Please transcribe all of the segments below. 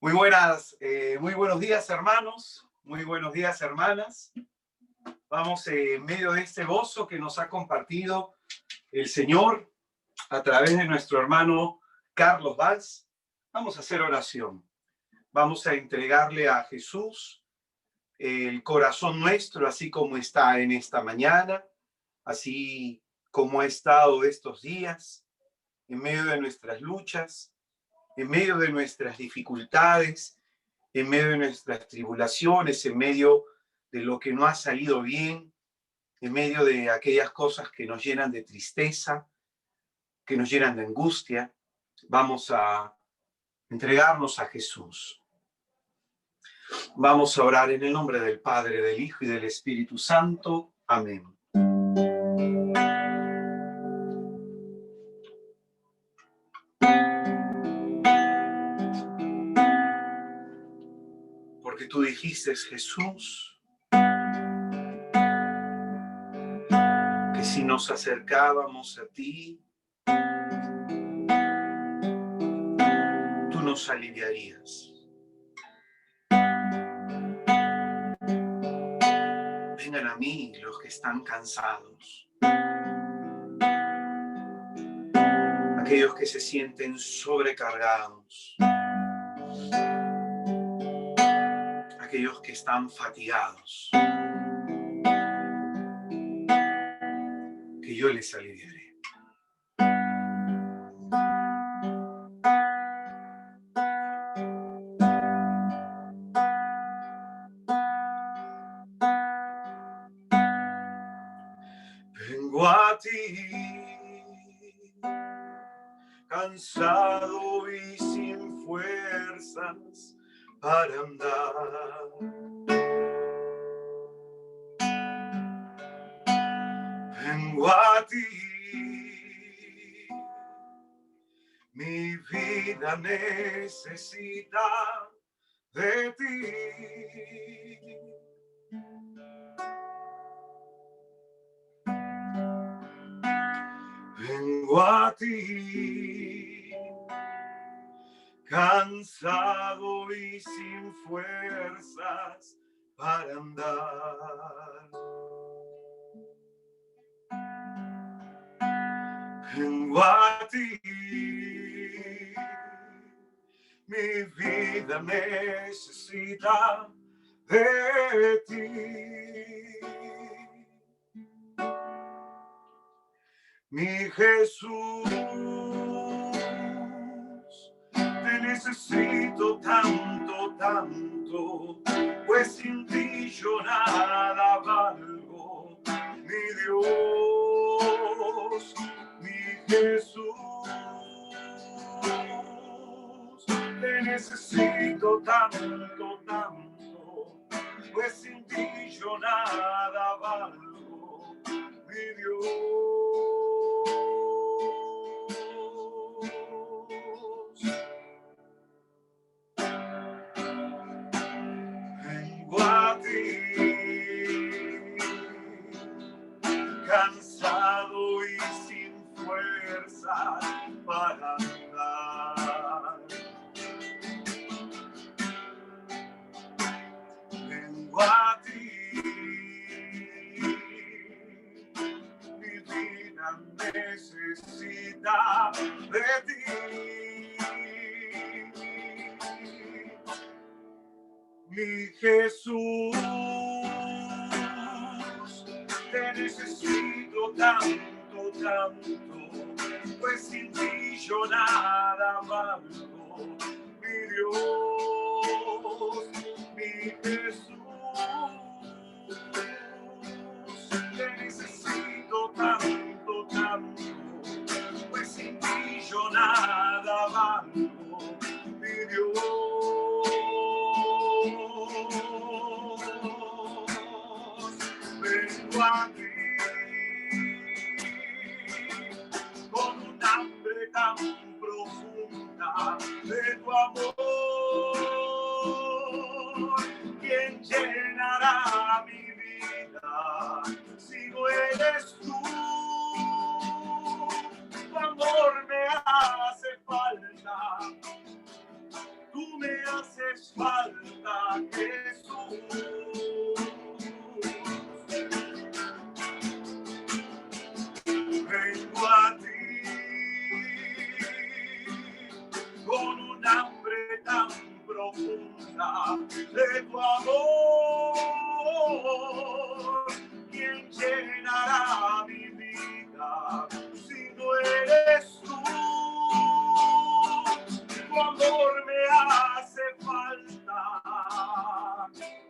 Muy buenos días, hermanos, muy buenos días, hermanas. Vamos en medio de este gozo que nos ha compartido el Señor a través de nuestro hermano Carlos Valls. Vamos a hacer oración. Vamos a entregarle a Jesús el corazón nuestro, así como está en esta mañana, así como ha estado estos días, en medio de nuestras luchas, en medio de nuestras dificultades, en medio de nuestras tribulaciones, en medio de lo que no ha salido bien, en medio de aquellas cosas que nos llenan de tristeza, que nos llenan de angustia. Vamos a entregarnos a Jesús. Vamos a orar en el nombre del Padre, del Hijo y del Espíritu Santo. Amén. Porque tú dijiste, Jesús, que si nos acercábamos a ti, tú nos aliviarías. Vengan a mí los que están cansados, aquellos que se sienten sobrecargados, aquellos que están fatigados, que yo les aliviaré. Vengo a ti, cansado y sin fuerzas para andar. Vengo a ti, mi vida necesita de ti. Vengo a ti, cansado y sin fuerzas para andar. Vengo a ti, mi vida necesita de ti. Mi Jesús, te necesito tanto, tanto, pues sin ti yo nada valgo. Mi Dios, mi Jesús, te necesito tanto, tanto, pues sin ti yo nada valgo. Mi Dios. Vengo a ti, cansado y sin fuerzas para andar. Vengo a ti, mi vida necesita de ti. Mi Jesús, te necesito tanto, tanto, pues sin ti yo nada valgo. Mi Dios, mi Jesús, te necesito tanto, tanto, pues sin ti yo nada valgo. Mi Dios. Vengo a ti con un hambre tan profunda de tu amor. ¿Quién llenará mi vida si no eres tú? Tu amor me hace falta, tú me haces haces falta, Jesús. Vengo a ti con un hambre tan profunda de tu amor. ¿Quién llenará mi vida si no eres tú? Tu amor me hace falta,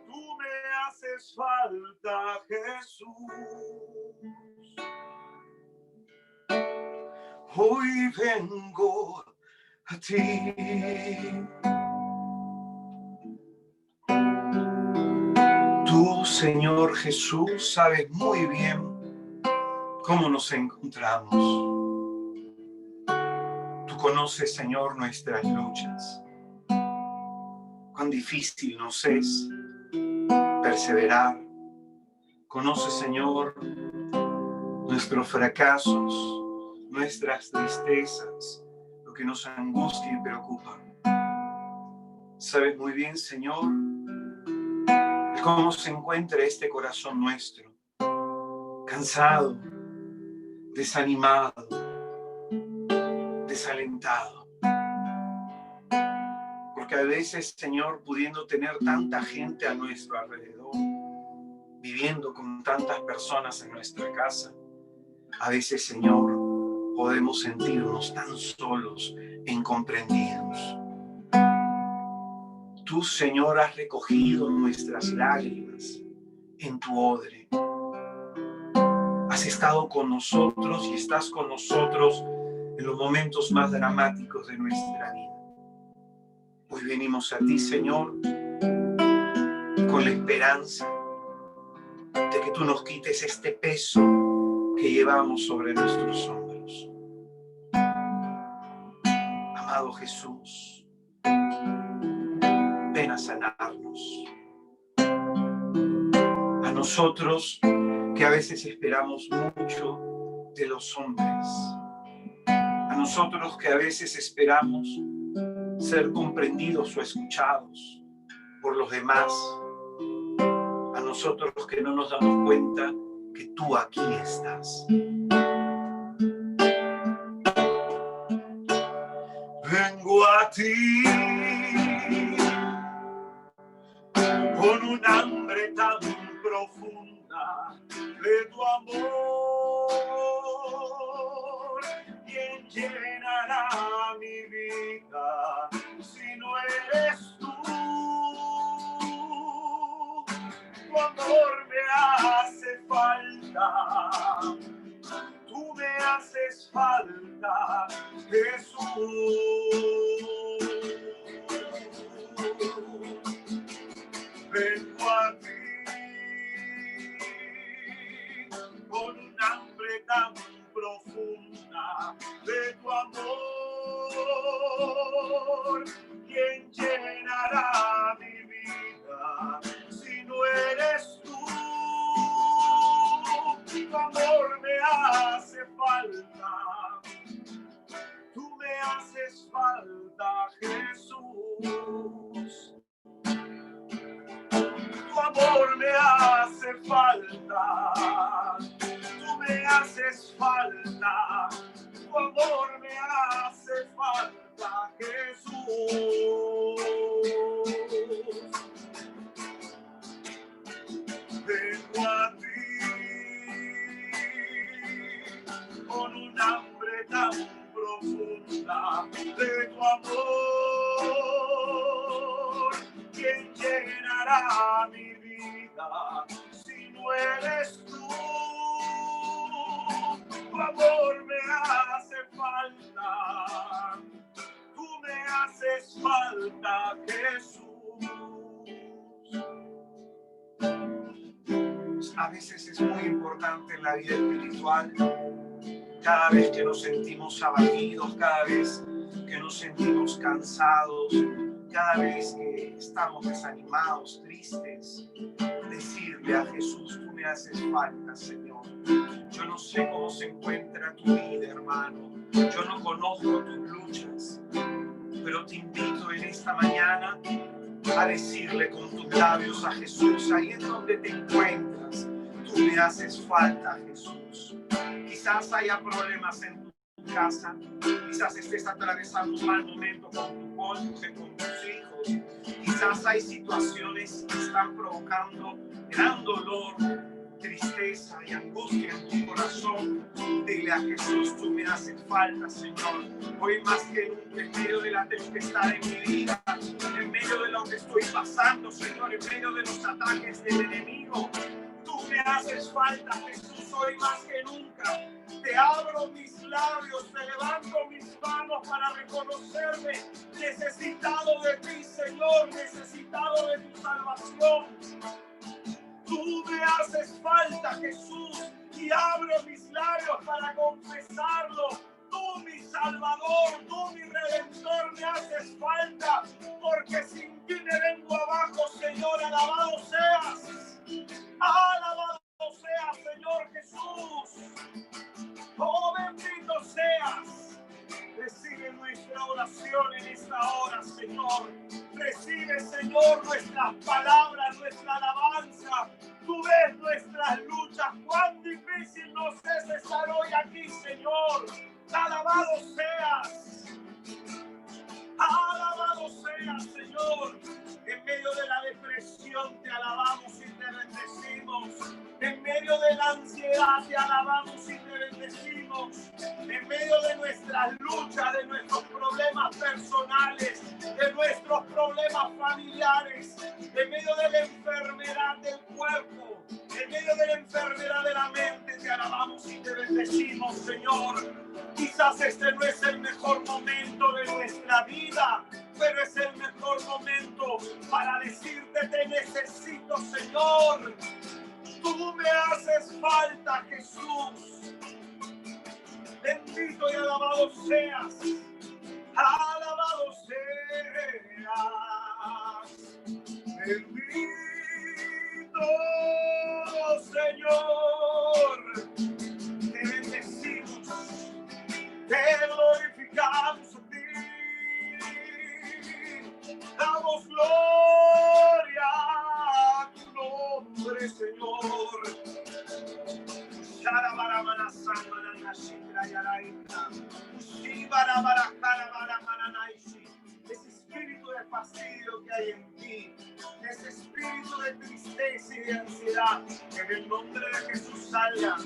tú me haces falta, Jesús. Hoy vengo a ti. Tú, Señor Jesús, sabes muy bien cómo nos encontramos. Tú conoces, Señor, nuestras luchas. Cuán difícil nos es perseverar. Conoces, Señor, nuestros fracasos, nuestras tristezas, lo que nos angustia y preocupa. Sabes muy bien, Señor, cómo se encuentra este corazón nuestro, cansado, desanimado, desalentado. Porque a veces, Señor, pudiendo tener tanta gente a nuestro alrededor, viviendo con tantas personas en nuestra casa, a veces, Señor, podemos sentirnos tan solos e incomprendidos. Tú, Señor, has recogido nuestras lágrimas en tu odre. Has estado con nosotros y estás con nosotros en los momentos más dramáticos de nuestra vida. Hoy venimos a ti, Señor, con la esperanza de que tú nos quites este peso que llevamos sobre nuestros hombros. Amado Jesús, ven a sanarnos. A nosotros que a veces esperamos mucho de los hombres. A nosotros que a veces esperamos ser comprendidos o escuchados por los demás. A nosotros que no nos damos cuenta que tú aquí estás. Vengo a ti con un hambre tan profunda de tu amor. ¿Quién llenará mi vida si no eres tú? Tu amor me hace falta, tú me haces falta, Jesús. Vengo a ti con un hambre tan profunda de tu amor. ¿Quién llenará mi vida si no eres tú? Tu amor me hace falta, tú me haces falta, Jesús. Tu amor me hace falta, tú me haces falta, tu amor me hace falta, Jesús. Vengo a ti con un hambre tan profunda de tu amor. ¿Quién llenará mi vida si no eres tú? Tu amor me hace falta, tú me haces falta, Jesús. A veces es muy importante en la vida espiritual, cada vez que nos sentimos abatidos, cada vez que nos sentimos cansados, cada vez que estamos desanimados, tristes, decirle a Jesús, tú me haces falta, Señor. Yo no sé cómo se encuentra tu vida, hermano. Yo no conozco tus luchas, pero te invito en esta mañana a decirle con tus labios a Jesús, ahí en donde te encuentras, tú me haces falta, Jesús. Quizás haya problemas en tu casa, quizás estés atravesando un mal momento con tu cónyuge, con tus hijos, quizás hay situaciones que están provocando gran dolor, tristeza y angustia en tu corazón. Dile a Jesús, tú me haces falta, Señor. Hoy más que nunca, en medio de la tempestad en mi vida, en medio de lo que estoy pasando, Señor, en medio de los ataques del enemigo, tú me haces falta, Jesús. Hoy más que nunca te abro mis labios, te levanto mis manos para reconocerme necesitado de ti, Señor, necesitado de tu salvación. Tú me haces falta, Jesús, y abro mis labios para confesarlo. Tú, mi Salvador, tú, mi Redentor, me haces falta, porque sin ti me vengo abajo, Señor. Alabado seas. Alabado seas, Señor Jesús. Oh, bendito seas. Recibe nuestra oración en esta hora, Señor. Recibe, Señor, nuestras palabras, nuestra alabanza. Tú ves nuestras luchas. Cuán difícil nos es estar hoy aquí, Señor. Alabado seas. Alabado seas, Señor. En medio de la depresión te alabamos y te bendecimos. En medio de la ansiedad te alabamos y te bendecimos. En medio de nuestras luchas, de nuestros problemas personales, de nuestros problemas familiares, en medio de la enfermedad del cuerpo, en medio de la enfermedad de la mente, te alabamos y te bendecimos, Señor. Quizás este no es el mejor momento de nuestra vida, pero es el mejor momento para decirte: te necesito, Señor. Tú me haces falta, Jesús. Bendito y alabado seas. Alabado seas. Bendito, Señor. Te bendecimos. Te glorificamos a ti. Damos gloria a tu nombre, Señor. Ese espíritu de fastidio que hay en ti, ese espíritu de tristeza y de ansiedad, en el nombre de Jesús salga.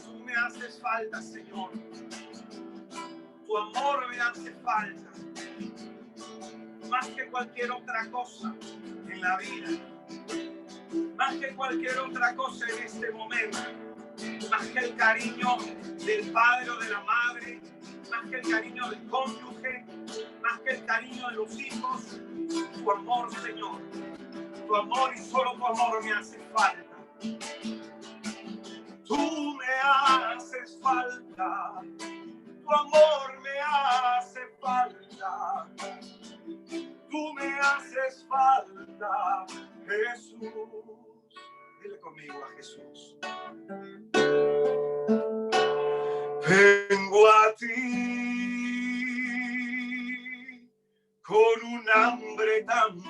Tú me haces falta, Señor. Tu amor me hace falta. Más que cualquier otra cosa en la vida. Más que cualquier otra cosa en este momento. Más que el cariño del padre o de la madre. Más que el cariño del cónyuge. Más que el cariño de los hijos. Tu amor, Señor. Tu amor y solo tu amor me hace falta. Tú me haces falta. Tu amor me hace falta. Tú me haces falta, Jesús. Dile conmigo a Jesús. Vengo a ti con un hambre tan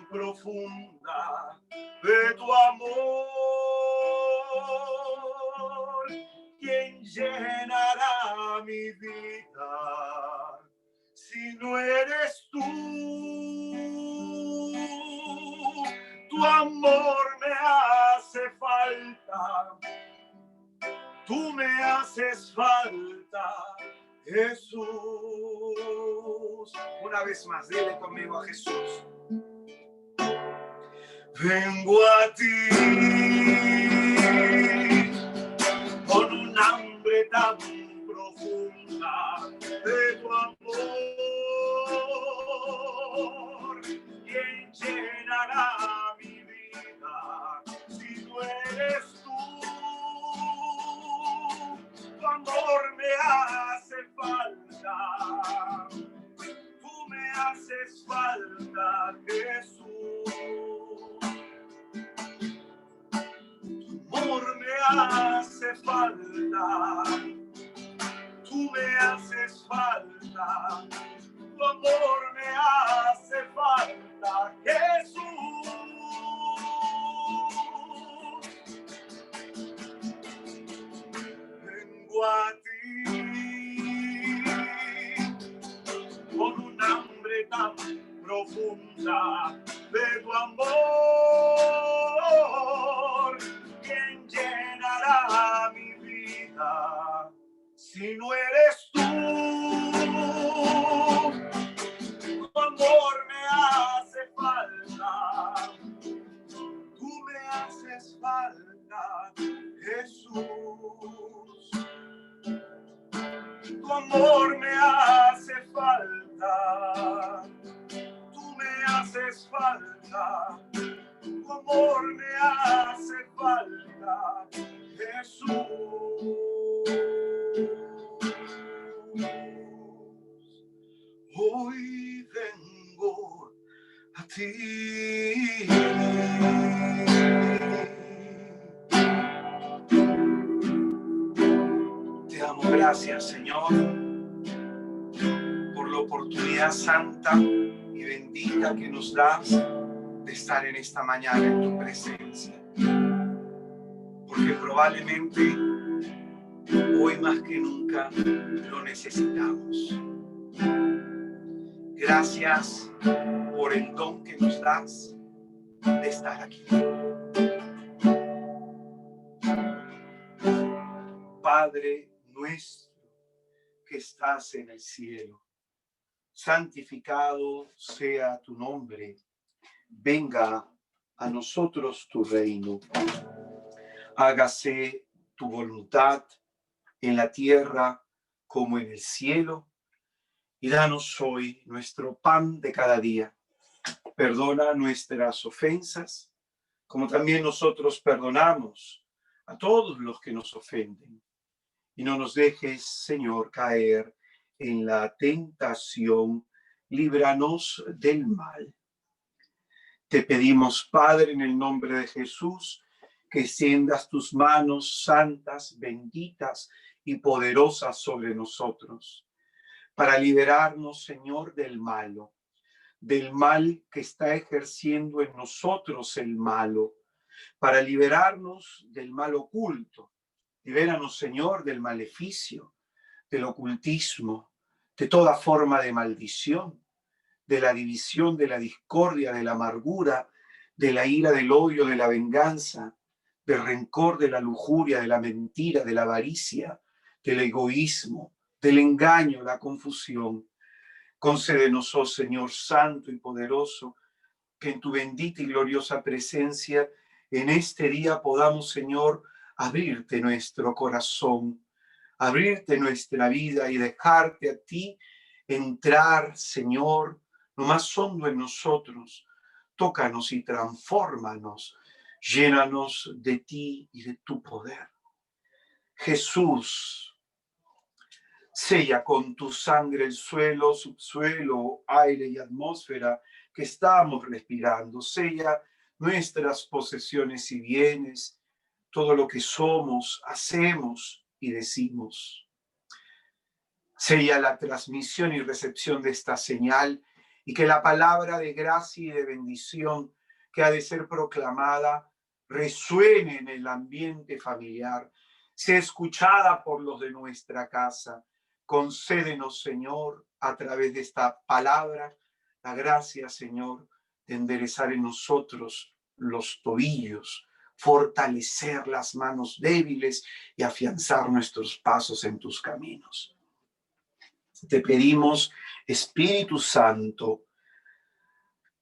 profunda de tu amor. ¿Quién llenará mi vida si no eres tú? Tu amor me hace falta. Tú me haces falta, Jesús. Una vez más, dile conmigo a Jesús. Vengo a ti con un hambre tan profunda de tu amor. ¿Quién llenará mi vida si no eres tú? Tu amor me hace falta. Tú me haces falta. falta, Jesús. Tu amor me hace falta. Tú me haces falta. Tu amor me hace falta, Jesús. Vengo a ti con un hambre tan profunda de tu amor. ¿Quién llenará mi vida si no eres tú? Tu amor me hace falta. Tú me haces falta, Jesús. Tu amor me hace falta. Tú me haces falta. Tu amor me hace falta, Jesús. Hoy vengo a ti. Te damos gracias, Señor, por la oportunidad santa y bendita que nos das de estar en esta mañana en tu presencia. Porque probablemente hoy más que nunca lo necesitamos. Gracias por el don que nos das de estar aquí. Padre nuestro que estás en el cielo, santificado sea tu nombre. Venga a nosotros tu reino. Hágase tu voluntad en la tierra como en el cielo. Y danos hoy nuestro pan de cada día. Perdona nuestras ofensas, como también nosotros perdonamos a todos los que nos ofenden. Y no nos dejes, Señor, caer en la tentación. Líbranos del mal. Te pedimos, Padre, en el nombre de Jesús, que extiendas tus manos santas, benditas y poderosas sobre nosotros, para liberarnos, Señor, del mal que está ejerciendo en nosotros el malo, para liberarnos del mal oculto. Libéranos, Señor, del maleficio, del ocultismo, de toda forma de maldición, de la división, de la discordia, de la amargura, de la ira, del odio, de la venganza, del rencor, de la lujuria, de la mentira, de la avaricia, del egoísmo, del engaño, la confusión. Concédenos, oh Señor santo y poderoso, que en tu bendita y gloriosa presencia en este día podamos, Señor, abrirte nuestro corazón, abrirte nuestra vida y dejarte a ti entrar, Señor, lo más hondo en nosotros. Tócanos y transfórmanos, llénanos de ti y de tu poder. Jesús, sella con tu sangre el suelo, subsuelo, aire y atmósfera que estamos respirando. Sella nuestras posesiones y bienes, todo lo que somos, hacemos y decimos. Sella la transmisión y recepción de esta señal y que la palabra de gracia y de bendición que ha de ser proclamada resuene en el ambiente familiar, sea escuchada por los de nuestra casa. Concédenos, Señor, a través de esta palabra, la gracia, Señor, de enderezar en nosotros los tobillos, fortalecer las manos débiles y afianzar nuestros pasos en tus caminos. Te pedimos, Espíritu Santo,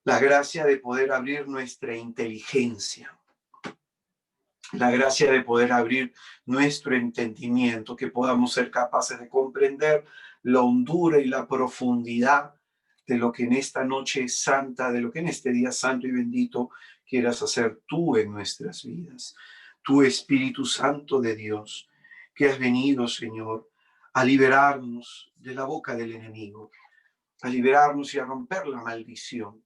la gracia de poder abrir nuestra inteligencia, la gracia de poder abrir nuestro entendimiento, que podamos ser capaces de comprender la hondura y la profundidad de lo que en esta noche santa, de lo que en este día santo y bendito quieras hacer tú en nuestras vidas. Tu Espíritu Santo de Dios, que has venido, Señor, a liberarnos de la boca del enemigo, a liberarnos y a romper la maldición,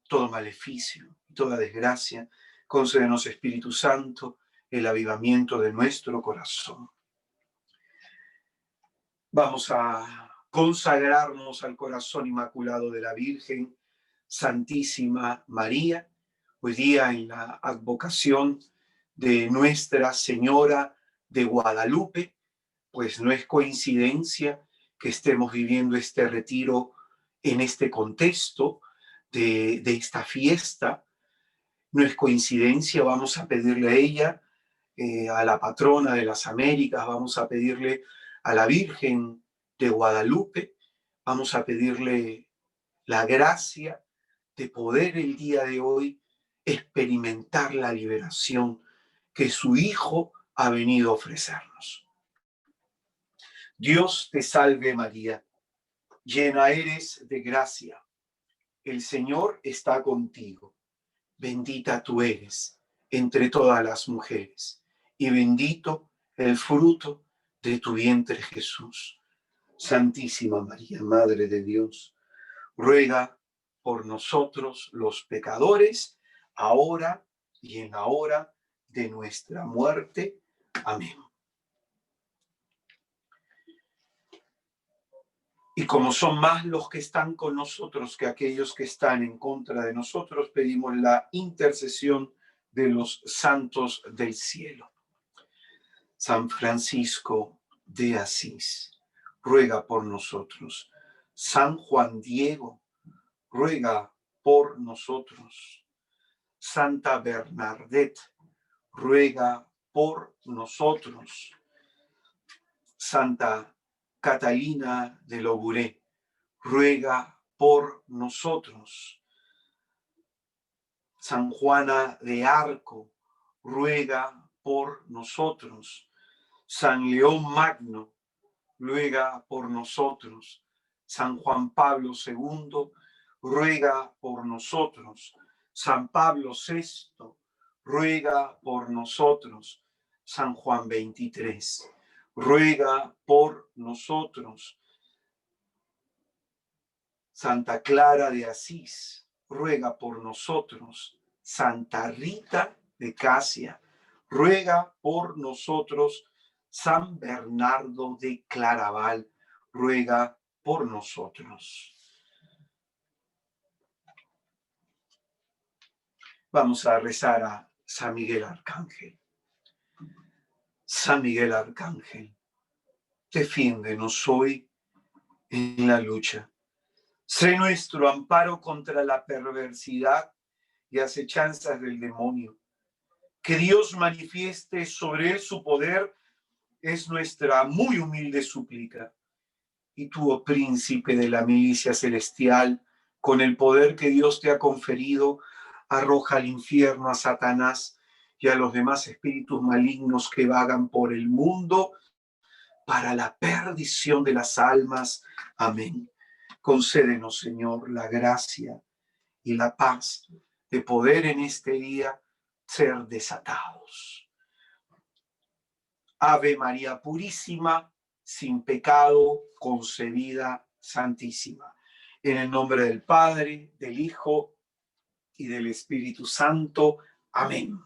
todo maleficio y toda desgracia. Concédenos, Espíritu Santo, el avivamiento de nuestro corazón. Vamos a consagrarnos al corazón inmaculado de la Virgen Santísima María, hoy día en la advocación de Nuestra Señora de Guadalupe, pues no es coincidencia que estemos viviendo este retiro en este contexto de esta fiesta. No es coincidencia, vamos a pedirle a ella, a la patrona de las Américas, vamos a pedirle a la Virgen de Guadalupe, vamos a pedirle la gracia de poder el día de hoy experimentar la liberación que su Hijo ha venido a ofrecernos. Dios te salve María, llena eres de gracia, el Señor está contigo, bendita tú eres entre todas las mujeres, y bendito el fruto de tu vientre Jesús. Santísima María, Madre de Dios, ruega por nosotros los pecadores, ahora y en la hora de nuestra muerte. Amén. Y como son más los que están con nosotros que aquellos que están en contra de nosotros, pedimos la intercesión de los santos del cielo. San Francisco de Asís, ruega por nosotros. San Juan Diego, ruega por nosotros. Santa Bernadette, ruega por nosotros. Santa Catalina de Loburé, ruega por nosotros. San Juana de Arco, ruega por nosotros. San León Magno, ruega por nosotros. San Juan Pablo II, ruega por nosotros. San Pablo VI, ruega por nosotros. San Juan XXIII, ruega por nosotros. Santa Clara de Asís, ruega por nosotros. Santa Rita de Casia, ruega por nosotros. San Bernardo de Claraval, ruega por nosotros. Vamos a rezar a San Miguel Arcángel. San Miguel Arcángel, defiéndenos hoy en la lucha. Sé nuestro amparo contra la perversidad y acechanzas del demonio. Que Dios manifieste sobre él su poder es nuestra muy humilde súplica. Y tú, oh príncipe de la milicia celestial, con el poder que Dios te ha conferido, arroja al infierno a Satanás y a los demás espíritus malignos que vagan por el mundo para la perdición de las almas. Amén. Concédenos, Señor, la gracia y la paz de poder en este día ser desatados. Ave María Purísima, sin pecado concebida, Santísima. En el nombre del Padre, del Hijo y del Espíritu Santo. Amén.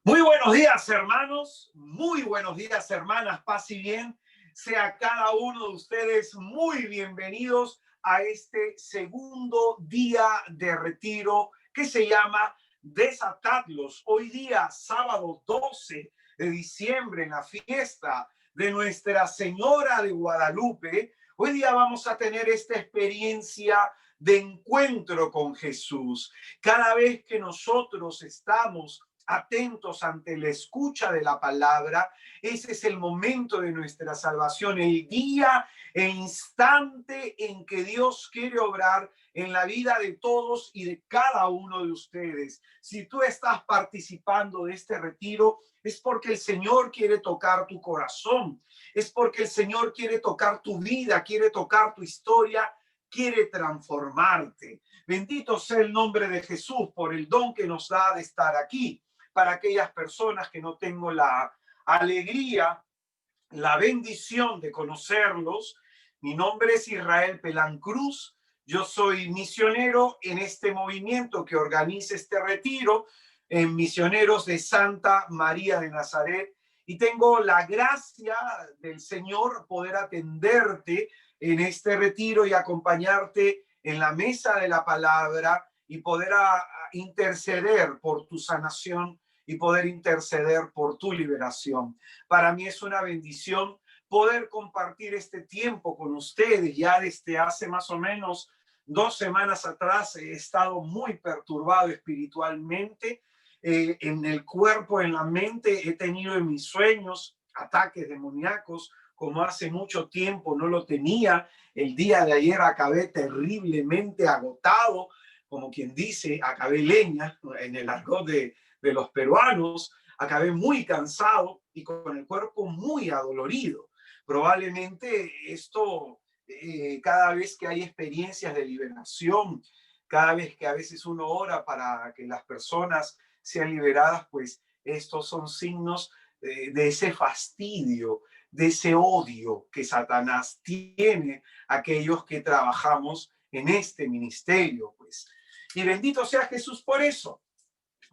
Muy buenos días, hermanos. Muy buenos días, hermanas. Paz y bien. Sea cada uno de ustedes muy bienvenidos a este segundo día de retiro que se llama Desatadlos. Hoy día, sábado 12 de diciembre, en la fiesta de Nuestra Señora de Guadalupe, hoy día vamos a tener esta experiencia de encuentro con Jesús. Cada vez que nosotros estamos atentos ante la escucha de la palabra, ese es el momento de nuestra salvación, el día e instante en que Dios quiere obrar en la vida de todos y de cada uno de ustedes. Si tú estás participando de este retiro, es porque el Señor quiere tocar tu corazón, es porque el Señor quiere tocar tu vida, quiere tocar tu historia, quiere transformarte. Bendito sea el nombre de Jesús por el don que nos da de estar aquí. Para aquellas personas que no tengo la alegría, la bendición de conocerlos, mi nombre es Israel Pelán Cruz, Yo soy misionero en este movimiento que organiza este retiro en Misioneros de Santa María de Nazaret, y tengo la gracia del Señor poder atenderte en este retiro y acompañarte en la mesa de la palabra y poder interceder por tu sanación y poder interceder por tu liberación. Para mí es una bendición poder compartir este tiempo con ustedes. Ya desde hace más o menos 2 semanas atrás he estado muy perturbado espiritualmente, en el cuerpo, en la mente. He tenido en mis sueños ataques demoníacos como hace mucho tiempo no lo tenía. El día de ayer acabé terriblemente agotado, como quien dice, acabé leña en el argot de los peruanos. Acabé muy cansado y con el cuerpo muy adolorido. Probablemente esto, cada vez que hay experiencias de liberación, cada vez que a veces uno ora para que las personas sean liberadas, pues estos son signos de ese fastidio, de ese odio que Satanás tiene a aquellos que trabajamos en este ministerio, pues. Y bendito sea Jesús por eso,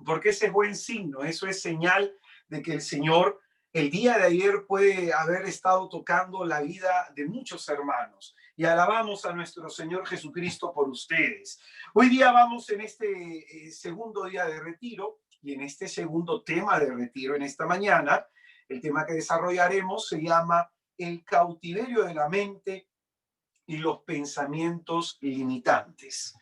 porque ese es buen signo, eso es señal de que el Señor el día de ayer puede haber estado tocando la vida de muchos hermanos. Y alabamos a nuestro Señor Jesucristo por ustedes. Hoy día vamos en este segundo día de retiro y en este segundo tema de retiro en esta mañana. El tema que desarrollaremos se llama el cautiverio de la mente y los pensamientos limitantes.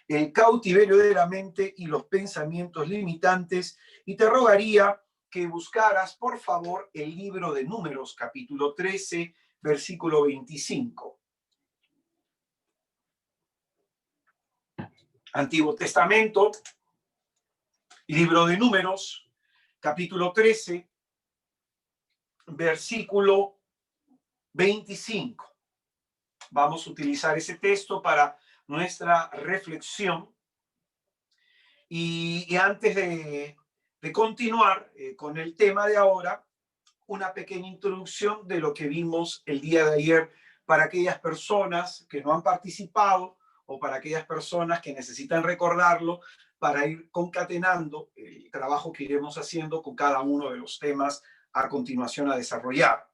El cautiverio de la mente y los pensamientos limitantes. Y te rogaría que buscaras, por favor, el libro de Números, capítulo 13, versículo 25. Antiguo Testamento, libro de Números, capítulo 13, versículo 25. Vamos a utilizar ese texto para nuestra reflexión. Y antes de continuar con el tema de ahora, una pequeña introducción de lo que vimos el día de ayer para aquellas personas que no han participado o para aquellas personas que necesitan recordarlo, para ir concatenando el trabajo que iremos haciendo con cada uno de los temas a continuación a desarrollar.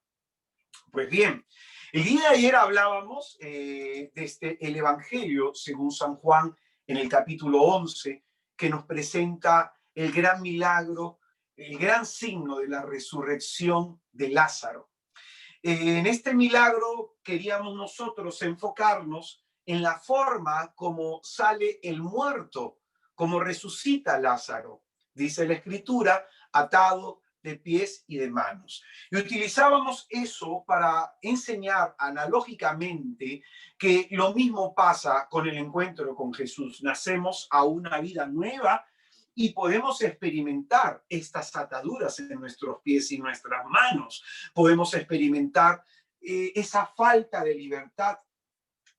Pues bien, el día de ayer hablábamos desde el Evangelio según San Juan en el capítulo 11, que nos presenta el gran milagro, el gran signo de la resurrección de Lázaro. En este milagro queríamos nosotros enfocarnos en la forma como sale el muerto, como resucita Lázaro. Dice la Escritura, atado de pies y de manos. Y utilizábamos eso para enseñar analógicamente que lo mismo pasa con el encuentro con Jesús. Nacemos a una vida nueva y podemos experimentar estas ataduras en nuestros pies y nuestras manos. Podemos experimentar esa falta de libertad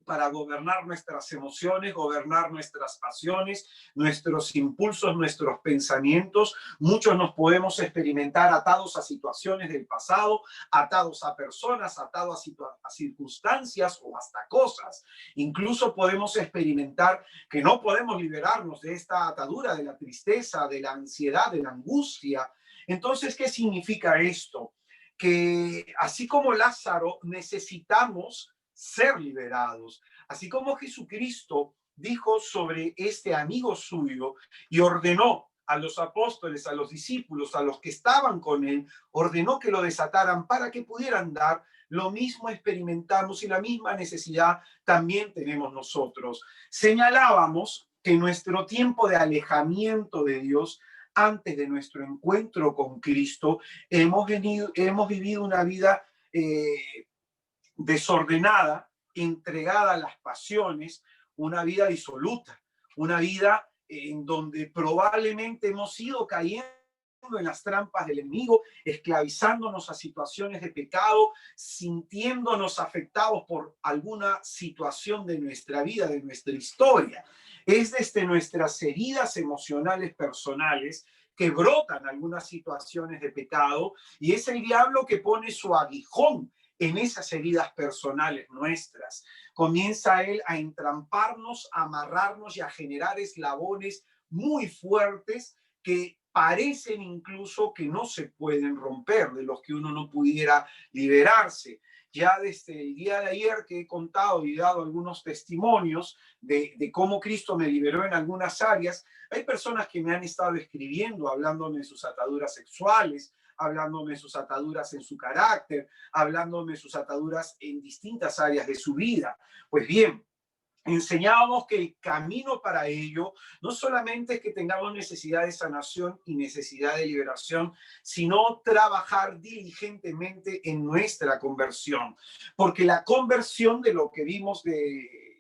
para gobernar nuestras emociones, gobernar nuestras pasiones, nuestros impulsos, nuestros pensamientos. Muchos nos podemos experimentar atados a situaciones del pasado, atados a personas, atados a circunstancias o hasta cosas. Incluso podemos experimentar que no podemos liberarnos de esta atadura, de la tristeza, de la ansiedad, de la angustia. Entonces, ¿qué significa esto? Que así como Lázaro necesitamos ser liberados. Así como Jesucristo dijo sobre este amigo suyo y ordenó a los apóstoles, a los discípulos, a los que estaban con él, ordenó que lo desataran para que pudieran dar, lo mismo experimentamos y la misma necesidad también tenemos nosotros. Señalábamos que nuestro tiempo de alejamiento de Dios antes de nuestro encuentro con Cristo, hemos vivido una vida desordenada, entregada a las pasiones, una vida disoluta, una vida en donde probablemente hemos ido cayendo en las trampas del enemigo, esclavizándonos a situaciones de pecado, sintiéndonos afectados por alguna situación de nuestra vida, de nuestra historia. Es desde nuestras heridas emocionales personales que brotan algunas situaciones de pecado y es el diablo que pone su aguijón en esas heridas personales nuestras. Comienza Él a entramparnos, a amarrarnos y a generar eslabones muy fuertes que parecen incluso que no se pueden romper, de los que uno no pudiera liberarse. Ya desde el día de ayer que he contado y dado algunos testimonios de cómo Cristo me liberó en algunas áreas, hay personas que me han estado escribiendo, hablándome de sus ataduras sexuales, hablándome de sus ataduras en su carácter, hablándome de sus ataduras en distintas áreas de su vida. Pues bien, enseñábamos que el camino para ello no solamente es que tengamos necesidad de sanación y necesidad de liberación, sino trabajar diligentemente en nuestra conversión. Porque la conversión, de lo que vimos de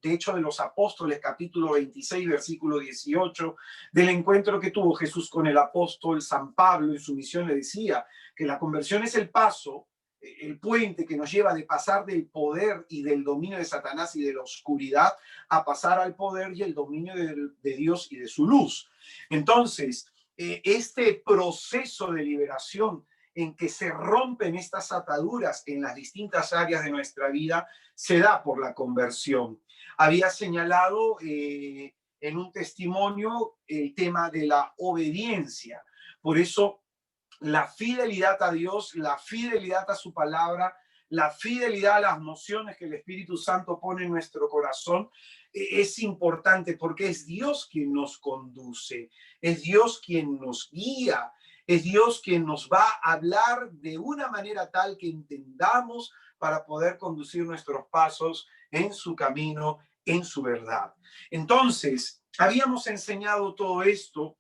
Hechos de los Apóstoles, capítulo 26, versículo 18, del encuentro que tuvo Jesús con el apóstol San Pablo en su misión, le decía que la conversión es el paso, el puente que nos lleva de pasar del poder y del dominio de Satanás y de la oscuridad a pasar al poder y el dominio de Dios y de su luz. Entonces, este proceso de liberación en que se rompen estas ataduras en las distintas áreas de nuestra vida se da por la conversión. Había señalado en un testimonio el tema de la obediencia. Por eso, la fidelidad a Dios, la fidelidad a su palabra, la fidelidad a las nociones que el Espíritu Santo pone en nuestro corazón es importante, porque es Dios quien nos conduce, es Dios quien nos guía, es Dios quien nos va a hablar de una manera tal que entendamos para poder conducir nuestros pasos en su camino, en su verdad. Entonces, habíamos enseñado todo esto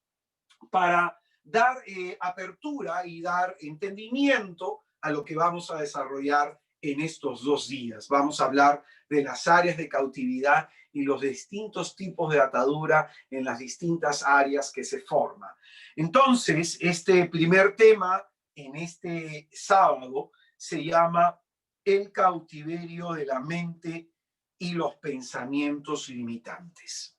para dar apertura y dar entendimiento a lo que vamos a desarrollar en estos 2 días. Vamos a hablar de las áreas de cautividad y los distintos tipos de atadura en las distintas áreas que se forman. Entonces, este primer tema en este sábado se llama el cautiverio de la mente y los pensamientos limitantes.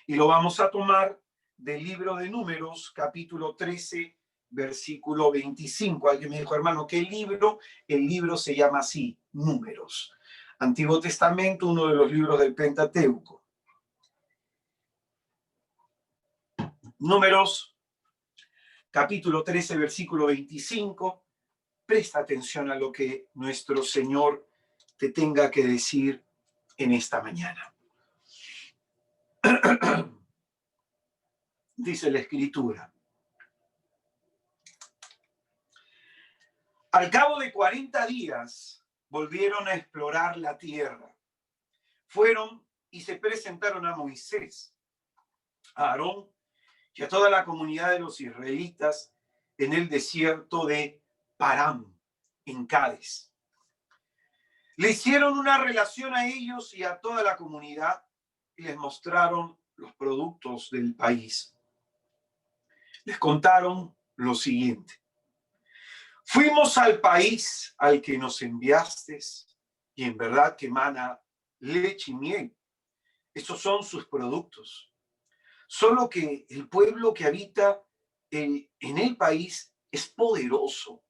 Y lo vamos a tomar del libro de Números, capítulo 13, versículo 25. Alguien me dijo, hermano, ¿qué libro? El libro se llama así, Números. Antiguo Testamento, uno de los libros del Pentateuco. Números, capítulo 13, versículo 25. Presta atención a lo que nuestro Señor te tenga que decir en esta mañana. Dice la Escritura. Al cabo de 40 días volvieron a explorar la tierra. Fueron y se presentaron a Moisés, a Aarón y a toda la comunidad de los israelitas en el desierto de Parán, en Cádiz. Le hicieron una relación a ellos y a toda la comunidad y les mostraron los productos del país. Les contaron lo siguiente. Fuimos al país al que nos enviaste y en verdad que emana leche y miel. Estos son sus productos. Solo que el pueblo que habita en el país es poderoso.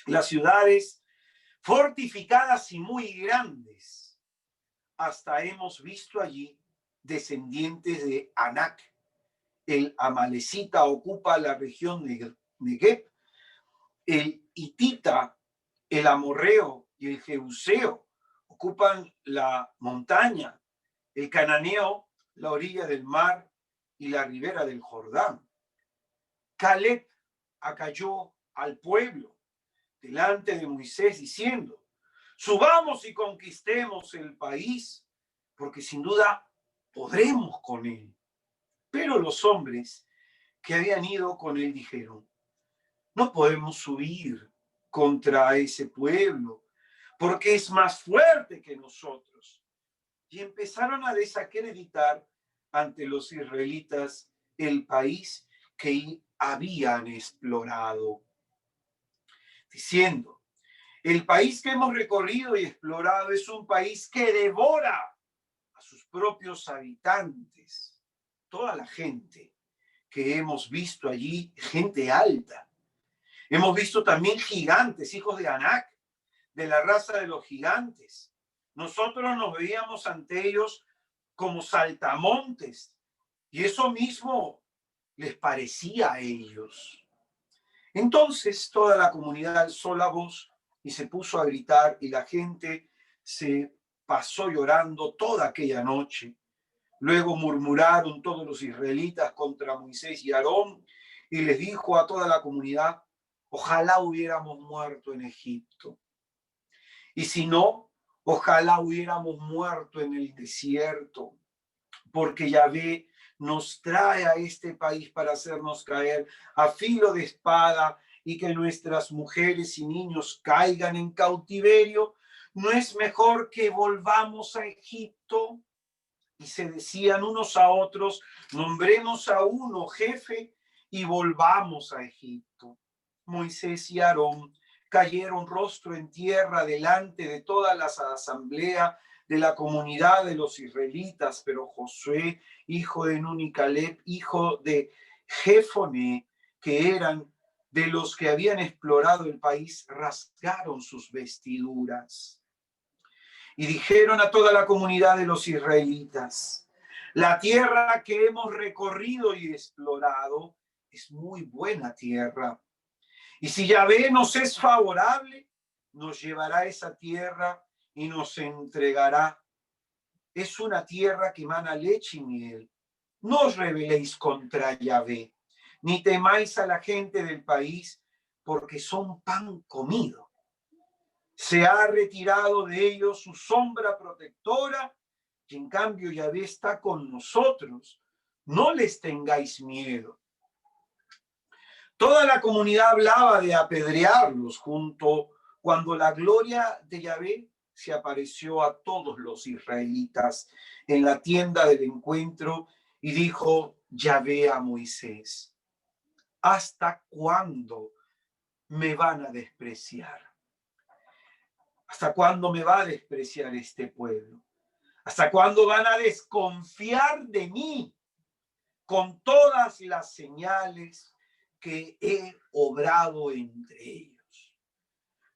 Las ciudades fortificadas y muy grandes. Hasta hemos visto allí descendientes de Anac. El amalecita ocupa la región de Negev. El hitita, el amorreo y el jebuseo ocupan la montaña. El cananeo, la orilla del mar y la ribera del Jordán. Caleb acalló al pueblo delante de Moisés diciendo, subamos y conquistemos el país, porque sin duda podremos con él. Pero los hombres que habían ido con él dijeron, no podemos subir contra ese pueblo, porque es más fuerte que nosotros. Y empezaron a desacreditar ante los israelitas el país que habían explorado, diciendo, el país que hemos recorrido y explorado es un país que devora a sus propios habitantes. Toda la gente que hemos visto allí, gente alta, Hemos visto también gigantes, hijos de Anac, de la raza de los gigantes. Nosotros nos veíamos ante ellos como saltamontes, y eso mismo les parecía a ellos. Entonces toda la comunidad alzó la voz y se puso a gritar, y la gente se pasó llorando toda aquella noche. Luego murmuraron todos los israelitas contra Moisés y Aarón, y les dijo a toda la comunidad: ojalá hubiéramos muerto en Egipto. Y si no, ojalá hubiéramos muerto en el desierto, porque Yahvé nos trae a este país para hacernos caer a filo de espada y que nuestras mujeres y niños caigan en cautiverio. ¿No es mejor que volvamos a Egipto? Y se decían unos a otros: nombremos a uno jefe y volvamos a Egipto. Moisés y Aarón cayeron rostro en tierra delante de toda la asamblea de la comunidad de los israelitas, pero Josué, hijo de Nun, y Caleb, hijo de Jefoné, que eran de los que habían explorado el país, rasgaron sus vestiduras. Y dijeron a toda la comunidad de los israelitas: la tierra que hemos recorrido y explorado es muy buena tierra. Y si Yahvé nos es favorable, nos llevará esa tierra y nos entregará. Es una tierra que emana leche y miel. No os rebeléis contra Yahvé, ni temáis a la gente del país, porque son pan comido. Se ha retirado de ellos su sombra protectora, y en cambio Yahvé está con nosotros. No les tengáis miedo. Toda la comunidad hablaba de apedrearlos cuando la gloria de Yahvé se apareció a todos los israelitas en la tienda del encuentro, y dijo Yahvé a Moisés: ¿hasta cuándo me van a despreciar? ¿Hasta cuándo me va a despreciar este pueblo? ¿Hasta cuándo van a desconfiar de mí con todas las señales que he obrado entre ellos?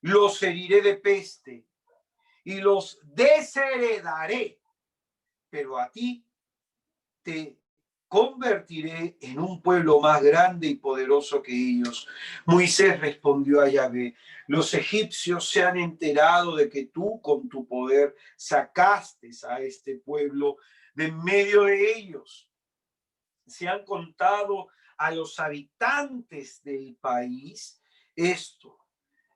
Los heriré de peste y los desheredaré, pero a ti te convertiré en un pueblo más grande y poderoso que ellos. Moisés respondió a Yahvé: los egipcios se han enterado de que tú con tu poder sacaste a este pueblo de en medio de ellos. Se han contado a los habitantes del país esto.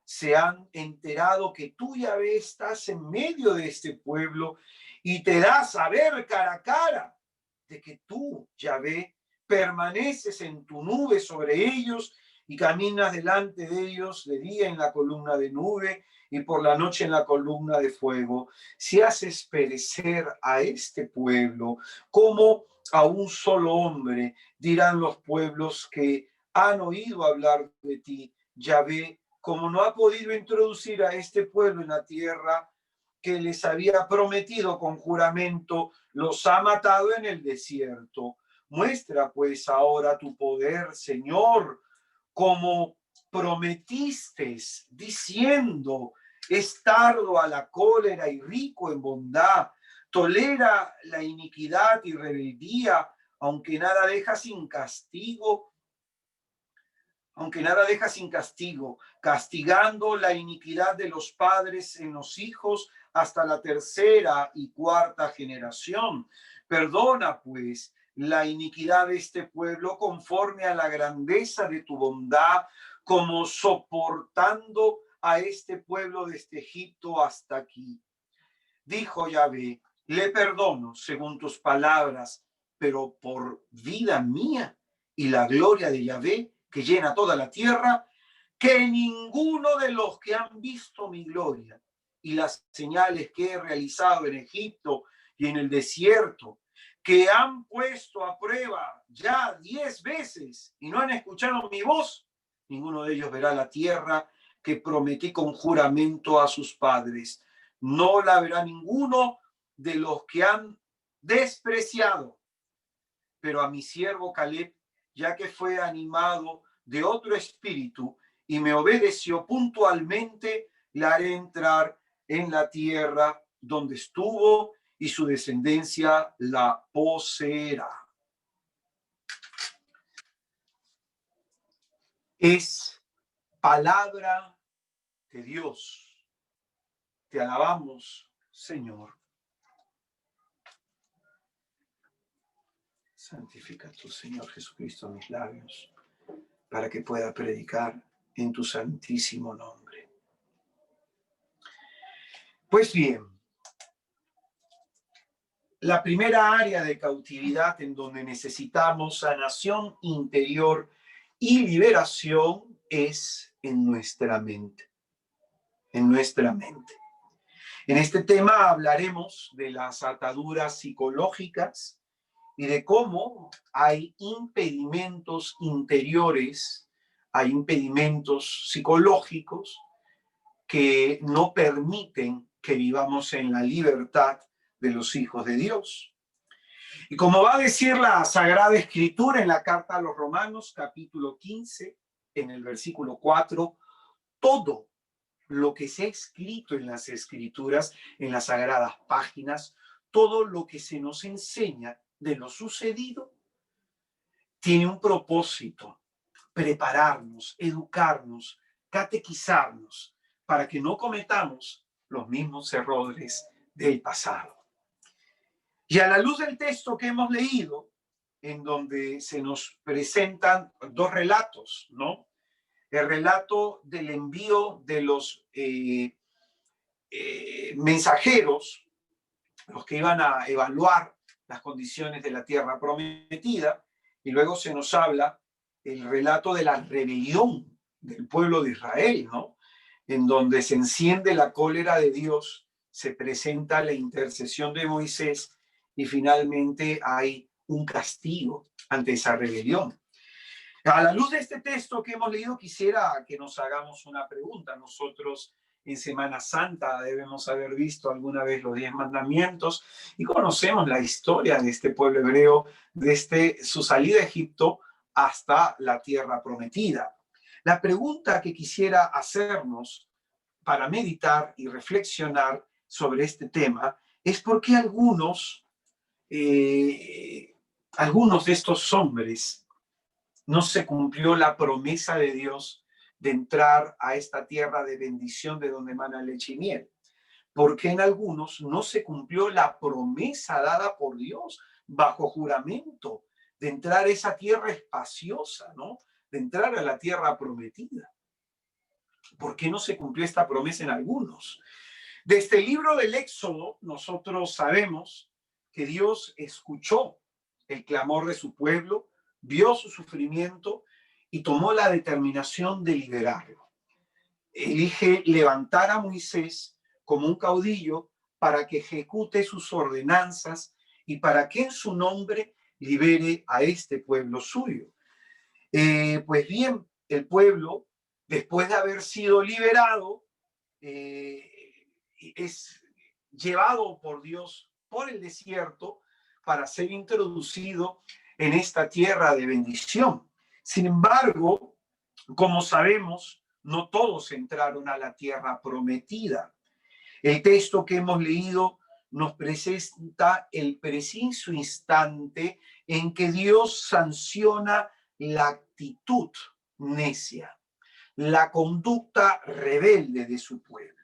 Se han enterado que tú, Yahvé, estás en medio de este pueblo y te das a ver cara a cara de que tú, Yahvé, permaneces en tu nube sobre ellos y caminas delante de ellos de día en la columna de nube y por la noche en la columna de fuego. Si haces perecer a este pueblo como a un solo hombre, dirán los pueblos que han oído hablar de ti, Yahvé, como no ha podido introducir a este pueblo en la tierra que les había prometido con juramento, los ha matado en el desierto. Muestra pues ahora tu poder, Señor, como prometiste, diciendo: es tardo a la cólera y rico en bondad, tolera la iniquidad y rebeldía, aunque nada deja sin castigo, castigando la iniquidad de los padres en los hijos hasta la tercera y cuarta generación. Perdona, pues, la iniquidad de este pueblo conforme a la grandeza de tu bondad, como soportando a este pueblo desde Egipto hasta aquí. Dijo Yahvé: le perdono según tus palabras, pero por vida mía y la gloria de Yahvé, que llena toda la tierra, que ninguno de los que han visto mi gloria y las señales que he realizado en Egipto y en el desierto, que han puesto a prueba ya 10 veces y no han escuchado mi voz, ninguno de ellos verá la tierra que prometí con juramento a sus padres. No la verá ninguno de los que han despreciado. Pero a mi siervo Caleb, ya que fue animado de otro espíritu y me obedeció puntualmente, le haré entrar en la tierra donde estuvo y su descendencia la poseerá. Es palabra de Dios. Te alabamos, Señor. Santifica tu Señor Jesucristo mis labios, para que pueda predicar en tu santísimo nombre. Pues bien, la primera área de cautividad en donde necesitamos sanación interior y liberación es en nuestra mente. En nuestra mente. En este tema hablaremos de las ataduras psicológicas y de cómo hay impedimentos interiores, hay impedimentos psicológicos que no permiten que vivamos en la libertad de los hijos de Dios. Y como va a decir la Sagrada Escritura en la carta a los Romanos, capítulo 15, en el versículo 4, todo lo que se ha escrito en las Escrituras, en las sagradas páginas, todo lo que se nos enseña de lo sucedido, tiene un propósito: prepararnos, educarnos, catequizarnos, para que no cometamos los mismos errores del pasado. Y a la luz del texto que hemos leído, en donde se nos presentan dos relatos, ¿no? El relato del envío de los mensajeros, los que iban a evaluar las condiciones de la tierra prometida, y luego se nos habla el relato de la rebelión del pueblo de Israel, ¿no? En donde se enciende la cólera de Dios, se presenta la intercesión de Moisés y finalmente hay un castigo ante esa rebelión. A la luz de este texto que hemos leído, quisiera que nos hagamos una pregunta. Nosotros en Semana Santa debemos haber visto alguna vez los 10 mandamientos y conocemos la historia de este pueblo hebreo desde su salida de Egipto hasta la tierra prometida. La pregunta que quisiera hacernos para meditar y reflexionar sobre este tema es por qué algunos de estos hombres no se cumplió la promesa de Dios de entrar a esta tierra de bendición de donde emana leche y miel. Porque en algunos no se cumplió la promesa dada por Dios bajo juramento de entrar a esa tierra espaciosa, ¿no? De entrar a la tierra prometida. ¿Por qué no se cumplió esta promesa en algunos? Desde el libro del Éxodo, nosotros sabemos que Dios escuchó el clamor de su pueblo, vio su sufrimiento y tomó la determinación de liberarlo. Elige levantar a Moisés como un caudillo para que ejecute sus ordenanzas y para que en su nombre libere a este pueblo suyo. Pues bien, el pueblo, después de haber sido liberado, es llevado por Dios por el desierto para ser introducido en esta tierra de bendición. Sin embargo, como sabemos, no todos entraron a la tierra prometida. El texto que hemos leído nos presenta el preciso instante en que Dios sanciona la actitud necia, la conducta rebelde de su pueblo.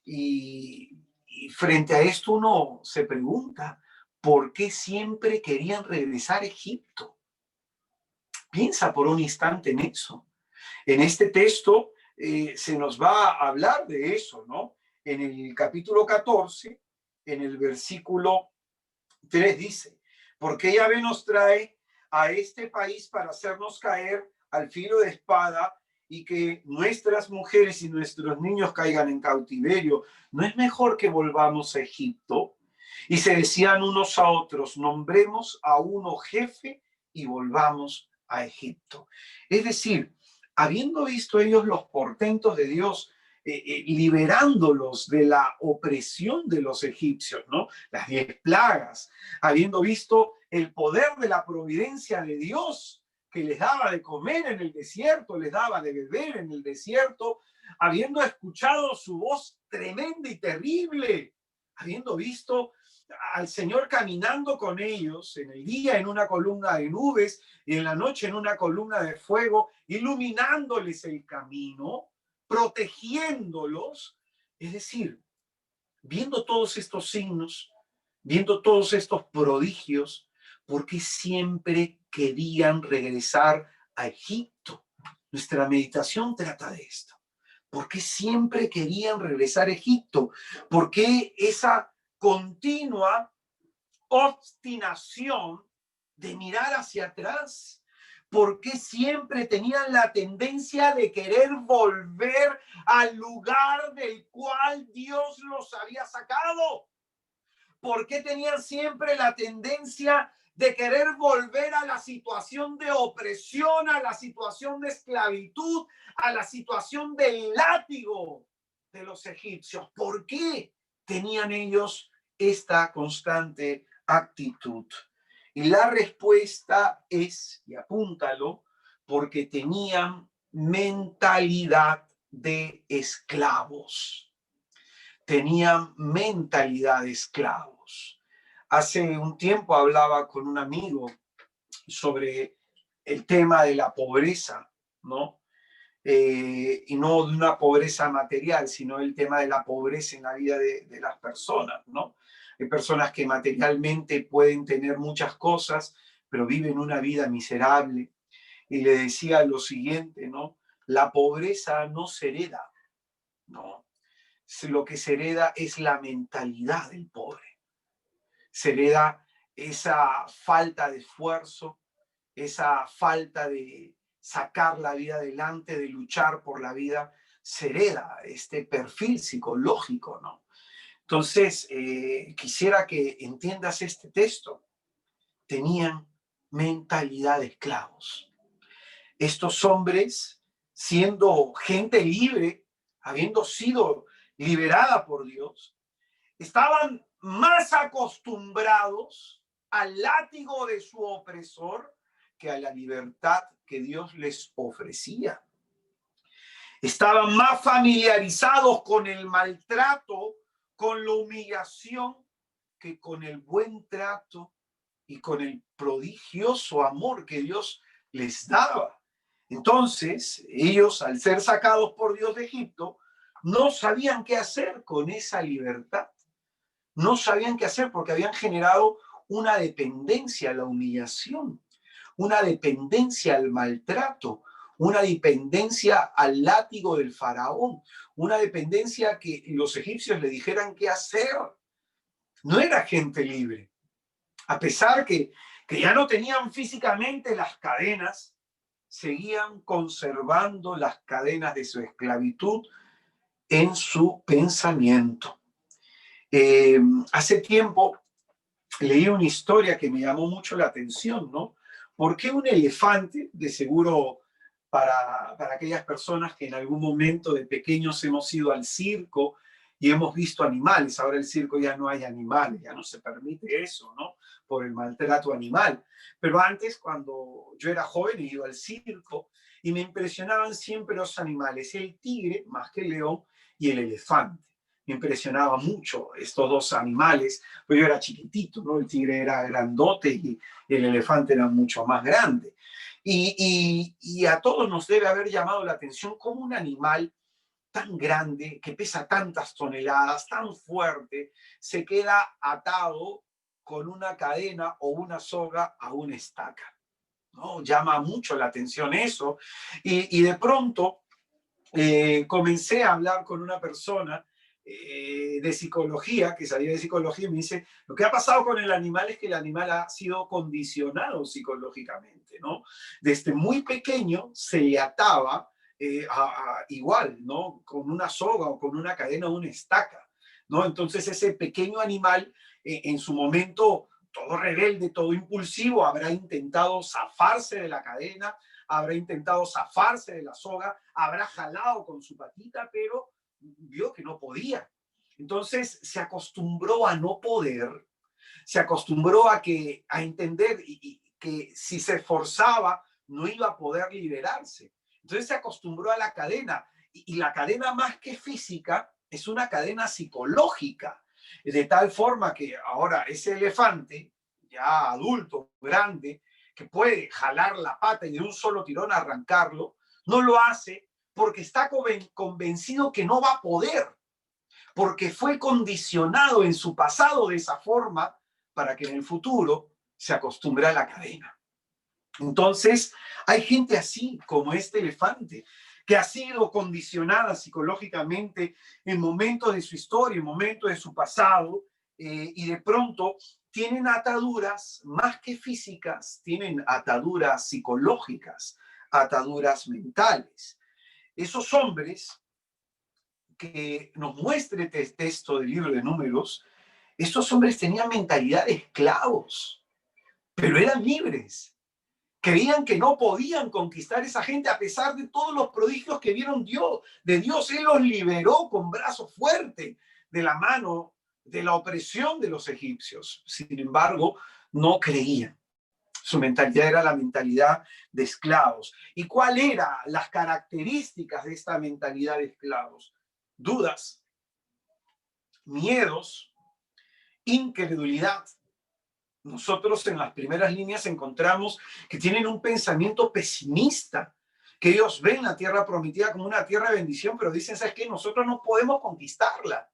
Y frente a esto uno se pregunta, ¿por qué siempre querían regresar a Egipto? Piensa por un instante en eso. En este texto se nos va a hablar de eso, ¿no? En el capítulo 14, en el versículo 3 dice, porque Yahvé nos trae a este país para hacernos caer al filo de espada y que nuestras mujeres y nuestros niños caigan en cautiverio. ¿No es mejor que volvamos a Egipto? Y se decían unos a otros, nombremos a uno jefe y volvamos a Egipto. Es decir, habiendo visto ellos los portentos de Dios, liberándolos de la opresión de los egipcios, ¿no? Las 10 plagas, habiendo visto el poder de la providencia de Dios que les daba de comer en el desierto, les daba de beber en el desierto, habiendo escuchado su voz tremenda y terrible, habiendo visto al Señor caminando con ellos en el día en una columna de nubes y en la noche en una columna de fuego, iluminándoles el camino, protegiéndolos. Es decir, viendo todos estos signos, viendo todos estos prodigios, ¿por qué siempre querían regresar a Egipto? Nuestra meditación trata de esto. ¿Por qué siempre querían regresar a Egipto? ¿Por qué esa continua obstinación de mirar hacia atrás? ¿Por qué siempre tenían la tendencia de querer volver al lugar del cual Dios los había sacado? ¿Por qué tenían siempre la tendencia de querer volver a la situación de opresión, a la situación de esclavitud, a la situación del látigo de los egipcios? ¿Por qué tenían ellos esta constante actitud? Y la respuesta es, y apúntalo, porque tenían mentalidad de esclavos. Tenían mentalidad de esclavos. Hace un tiempo hablaba con un amigo sobre el tema de la pobreza, ¿no? Y no de una pobreza material, sino el tema de la pobreza en la vida de las personas, ¿no? Hay personas que materialmente pueden tener muchas cosas, pero viven una vida miserable. Y le decía lo siguiente, ¿no? La pobreza no se hereda, ¿no? Lo que se hereda es la mentalidad del pobre. Se hereda esa falta de esfuerzo, esa falta de sacar la vida adelante, de luchar por la vida, se hereda este perfil psicológico, ¿no? Entonces, quisiera que entiendas este texto. Tenían mentalidad de esclavos. Estos hombres, siendo gente libre, habiendo sido liberada por Dios, estaban más acostumbrados al látigo de su opresor que a la libertad que Dios les ofrecía. Estaban más familiarizados con el maltrato, con la humillación, que con el buen trato y con el prodigioso amor que Dios les daba. Entonces, ellos, al ser sacados por Dios de Egipto, no sabían qué hacer con esa libertad. No sabían qué hacer porque habían generado una dependencia a la humillación, una dependencia al maltrato, una dependencia al látigo del faraón, una dependencia a que los egipcios le dijeran qué hacer. No era gente libre. A pesar que ya no tenían físicamente las cadenas, seguían conservando las cadenas de su esclavitud en su pensamiento. Hace tiempo leí una historia que me llamó mucho la atención, ¿no? ¿Por qué un elefante, de seguro para aquellas personas que en algún momento de pequeños hemos ido al circo y hemos visto animales, ahora el circo ya no hay animales, ya no se permite eso, ¿no? Por el maltrato animal. Pero antes, cuando yo era joven, he ido al circo y me impresionaban siempre los animales, el tigre más que el león y el elefante. Me impresionaba mucho estos dos animales, pues yo era chiquitito, ¿no? El tigre era grandote y el elefante era mucho más grande. Y a todos nos debe haber llamado la atención cómo un animal tan grande, que pesa tantas toneladas, tan fuerte, se queda atado con una cadena o una soga a una estaca, ¿no? Llama mucho la atención eso. Y de pronto comencé a hablar con una persona de psicología, que sabía de psicología, y me dice, lo que ha pasado con el animal es que el animal ha sido condicionado psicológicamente, ¿no? Desde muy pequeño se le ataba igual, ¿no? Con una soga o con una cadena o una estaca, ¿no? Entonces ese pequeño animal, en su momento, todo rebelde, todo impulsivo, habrá intentado zafarse de la cadena, habrá intentado zafarse de la soga, habrá jalado con su patita, pero vio que no podía. Entonces se acostumbró a no poder, se acostumbró a entender que si se esforzaba no iba a poder liberarse. Entonces se acostumbró a la cadena. Y la cadena, más que física, es una cadena psicológica. De tal forma que ahora ese elefante, ya adulto, grande, que puede jalar la pata y de un solo tirón arrancarlo, no lo hace porque está convencido que no va a poder, porque fue condicionado en su pasado de esa forma para que en el futuro se acostumbre a la cadena. Entonces, hay gente así como este elefante, que ha sido condicionada psicológicamente en momentos de su historia, en momentos de su pasado, y de pronto tienen ataduras más que físicas, tienen ataduras psicológicas, ataduras mentales. Esos hombres que nos muestra este texto del libro de Números, estos hombres tenían mentalidad de esclavos, pero eran libres. Creían que no podían conquistar esa gente a pesar de todos los prodigios que vieron de Dios. Él los liberó con brazo fuerte de la mano de la opresión de los egipcios. Sin embargo, no creían. Su mentalidad era la mentalidad de esclavos. ¿Y cuál eran las características de esta mentalidad de esclavos? Dudas, miedos, incredulidad. Nosotros en las primeras líneas encontramos que tienen un pensamiento pesimista, que ellos ven la tierra prometida como una tierra de bendición, pero dicen, ¿sabes qué? Nosotros no podemos conquistarla,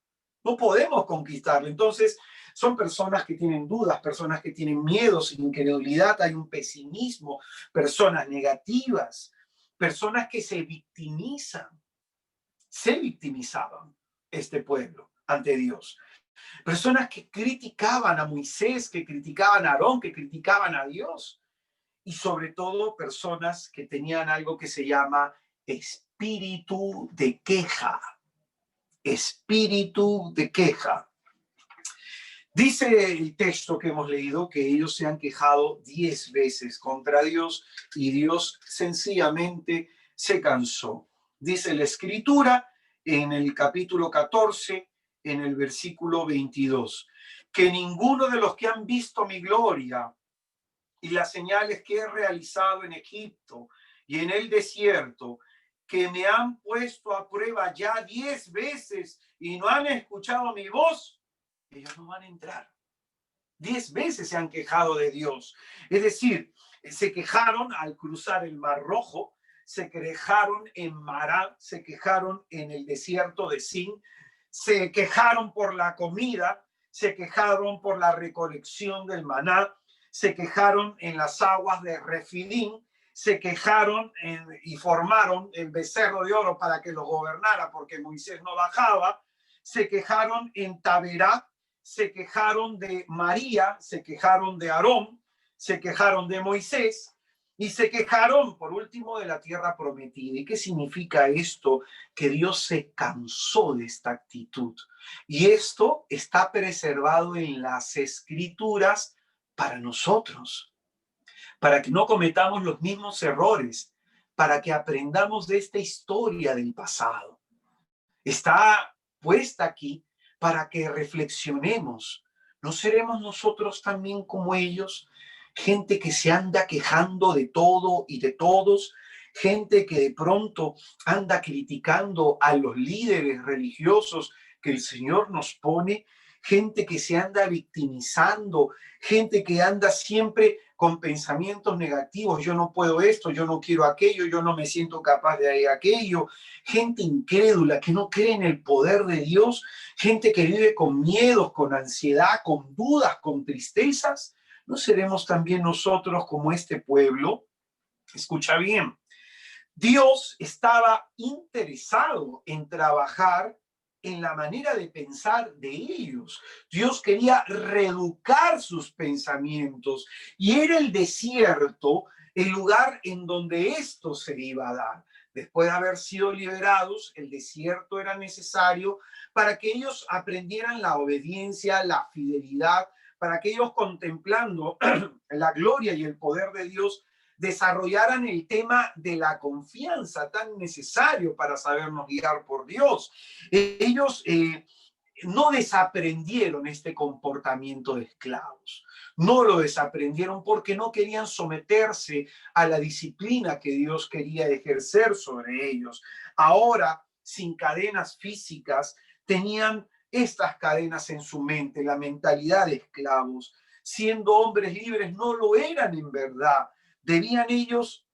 no podemos conquistarla. Entonces, son personas que tienen dudas, personas que tienen miedos, incredulidad, hay un pesimismo, personas negativas, personas que se victimizaban este pueblo ante Dios. Personas que criticaban a Moisés, que criticaban a Aarón, que criticaban a Dios. Y sobre todo personas que tenían algo que se llama espíritu de queja. Espíritu de queja. Dice el texto que hemos leído que ellos se han quejado 10 veces contra Dios y Dios sencillamente se cansó. Dice la Escritura en el capítulo 14, en el versículo 22, que ninguno de los que han visto mi gloria y las señales que he realizado en Egipto y en el desierto, que me han puesto a prueba ya 10 veces y no han escuchado mi voz, ellos no van a entrar. 10 veces se han quejado de Dios. Es decir, se quejaron al cruzar el Mar Rojo, se quejaron en Mará, se quejaron en el desierto de Sin, se quejaron por la comida, se quejaron por la recolección del maná, se quejaron en las aguas de Refidim, se quejaron y formaron el becerro de oro para que los gobernara porque Moisés no bajaba, se quejaron en Taberá, se quejaron de María, se quejaron de Aarón, se quejaron de Moisés y se quejaron, por último, de la tierra prometida. ¿Y qué significa esto? Que Dios se cansó de esta actitud. Y esto está preservado en las Escrituras para nosotros, para que no cometamos los mismos errores, para que aprendamos de esta historia del pasado. Está puesta aquí para que reflexionemos. ¿No seremos nosotros también como ellos? Gente que se anda quejando de todo y de todos, gente que de pronto anda criticando a los líderes religiosos que el Señor nos pone, gente que se anda victimizando, gente que anda siempre con pensamientos negativos, yo no puedo esto, yo no quiero aquello, yo no me siento capaz de aquello, gente incrédula que no cree en el poder de Dios, gente que vive con miedos, con ansiedad, con dudas, con tristezas. ¿No seremos también nosotros como este pueblo? Escucha bien, Dios estaba interesado en trabajar en la manera de pensar de ellos. Dios quería reeducar sus pensamientos y era el desierto el lugar en donde esto se iba a dar. Después de haber sido liberados, el desierto era necesario para que ellos aprendieran la obediencia, la fidelidad, para que ellos contemplando la gloria y el poder de Dios desarrollaran el tema de la confianza tan necesario para sabernos guiar por Dios. Ellos no desaprendieron este comportamiento de esclavos. No lo desaprendieron porque no querían someterse a la disciplina que Dios quería ejercer sobre ellos. Ahora, sin cadenas físicas, tenían estas cadenas en su mente, la mentalidad de esclavos. Siendo hombres libres, no lo eran en verdad. Debían ellos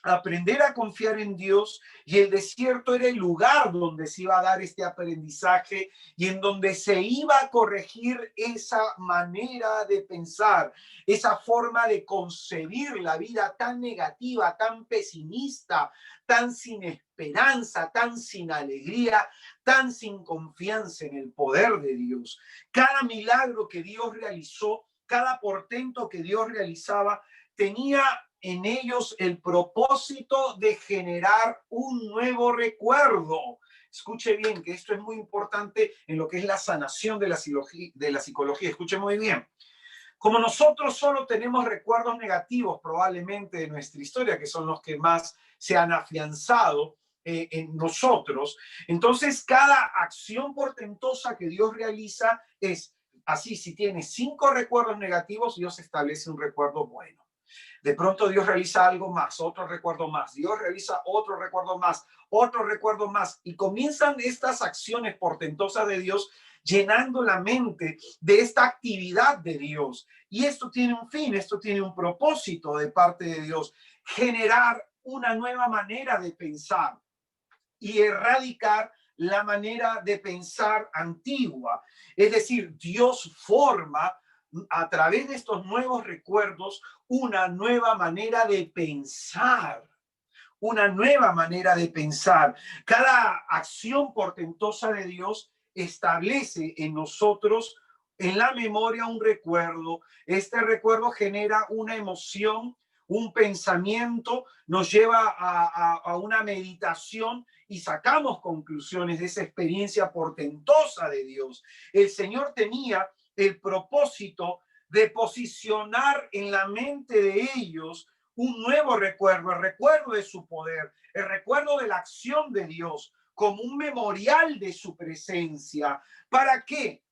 aprender a confiar en Dios, y el desierto era el lugar donde se iba a dar este aprendizaje y en donde se iba a corregir esa manera de pensar, esa forma de concebir la vida tan negativa, tan pesimista, tan sin esperanza, tan sin alegría, tan sin confianza en el poder de Dios. Cada milagro que Dios realizó, cada portento que Dios realizaba, tenía en ellos el propósito de generar un nuevo recuerdo. Escuche bien, que esto es muy importante en lo que es la sanación de la psicología. Escuche muy bien. Como nosotros solo tenemos recuerdos negativos probablemente de nuestra historia, que son los que más se han afianzado en nosotros, entonces cada acción portentosa que Dios realiza es así. Si tiene 5 recuerdos negativos, Dios establece un recuerdo bueno. De pronto Dios realiza algo más, otro recuerdo más. Dios realiza otro recuerdo más, otro recuerdo más. Y comienzan estas acciones portentosas de Dios llenando la mente de esta actividad de Dios. Y esto tiene un fin, esto tiene un propósito de parte de Dios: generar una nueva manera de pensar y erradicar la manera de pensar antigua. Es decir, Dios forma a través de estos nuevos recuerdos una nueva manera de pensar. Una nueva manera de pensar. Cada acción portentosa de Dios establece en nosotros, en la memoria, un recuerdo. Este recuerdo genera una emoción, un pensamiento, nos lleva a una meditación y sacamos conclusiones de esa experiencia portentosa de Dios. El Señor tenía el propósito de posicionar en la mente de ellos un nuevo recuerdo, el recuerdo de su poder, el recuerdo de la acción de Dios, como un memorial de su presencia. ¿Para qué?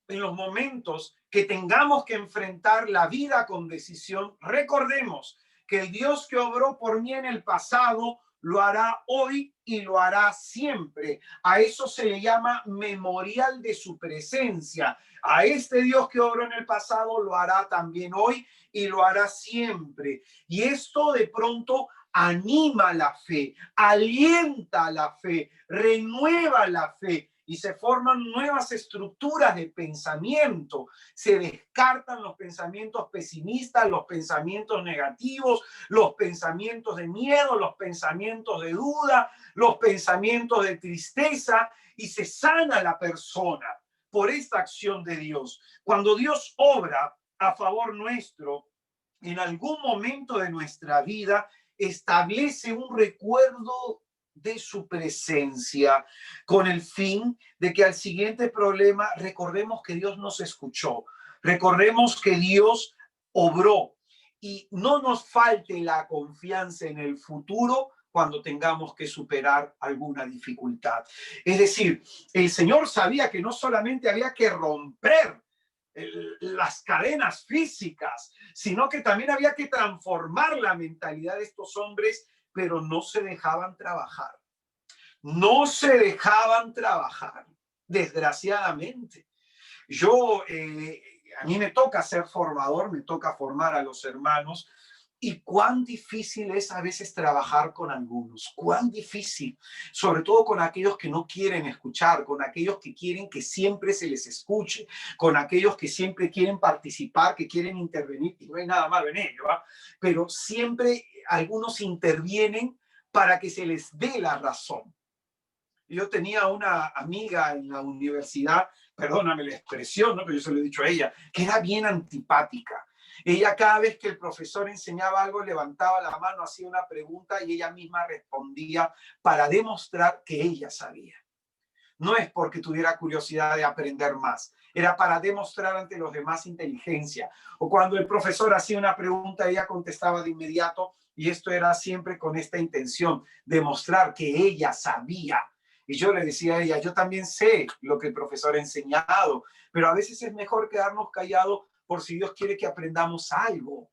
En los momentos que tengamos que enfrentar la vida con decisión, recordemos que el Dios que obró por mí en el pasado lo hará hoy y lo hará siempre. A eso se le llama memorial de su presencia. A este Dios que obró en el pasado lo hará también hoy y lo hará siempre. Y esto de pronto anima la fe, alienta la fe, renueva la fe, y se forman nuevas estructuras de pensamiento. Se descartan los pensamientos pesimistas, los pensamientos negativos, los pensamientos de miedo, los pensamientos de duda, los pensamientos de tristeza, y se sana la persona por esta acción de Dios. Cuando Dios obra a favor nuestro, en algún momento de nuestra vida, establece un recuerdo de su presencia, con el fin de que al siguiente problema recordemos que Dios nos escuchó, recordemos que Dios obró, y no nos falte la confianza en el futuro cuando tengamos que superar alguna dificultad. Es decir, el Señor sabía que no solamente había que romper las cadenas físicas, sino que también había que transformar la mentalidad de estos hombres, pero no se dejaban trabajar. No se dejaban trabajar, desgraciadamente. A mí me toca ser formador, me toca formar a los hermanos, y cuán difícil es a veces trabajar con algunos, cuán difícil, sobre todo con aquellos que no quieren escuchar, con aquellos que quieren que siempre se les escuche, con aquellos que siempre quieren participar, que quieren intervenir, y no hay nada malo en ello, ¿eh? Pero siempre algunos intervienen para que se les dé la razón. Yo tenía una amiga en la universidad, perdóname la expresión, ¿no? Pero yo se lo he dicho a ella, que era bien antipática. Ella, cada vez que el profesor enseñaba algo, levantaba la mano, hacía una pregunta y ella misma respondía para demostrar que ella sabía. No es porque tuviera curiosidad de aprender más, era para demostrar ante los demás inteligencia. O cuando el profesor hacía una pregunta, ella contestaba de inmediato, y esto era siempre con esta intención, demostrar que ella sabía. Y yo le decía a ella, yo también sé lo que el profesor ha enseñado, pero a veces es mejor quedarnos callados por si Dios quiere que aprendamos algo.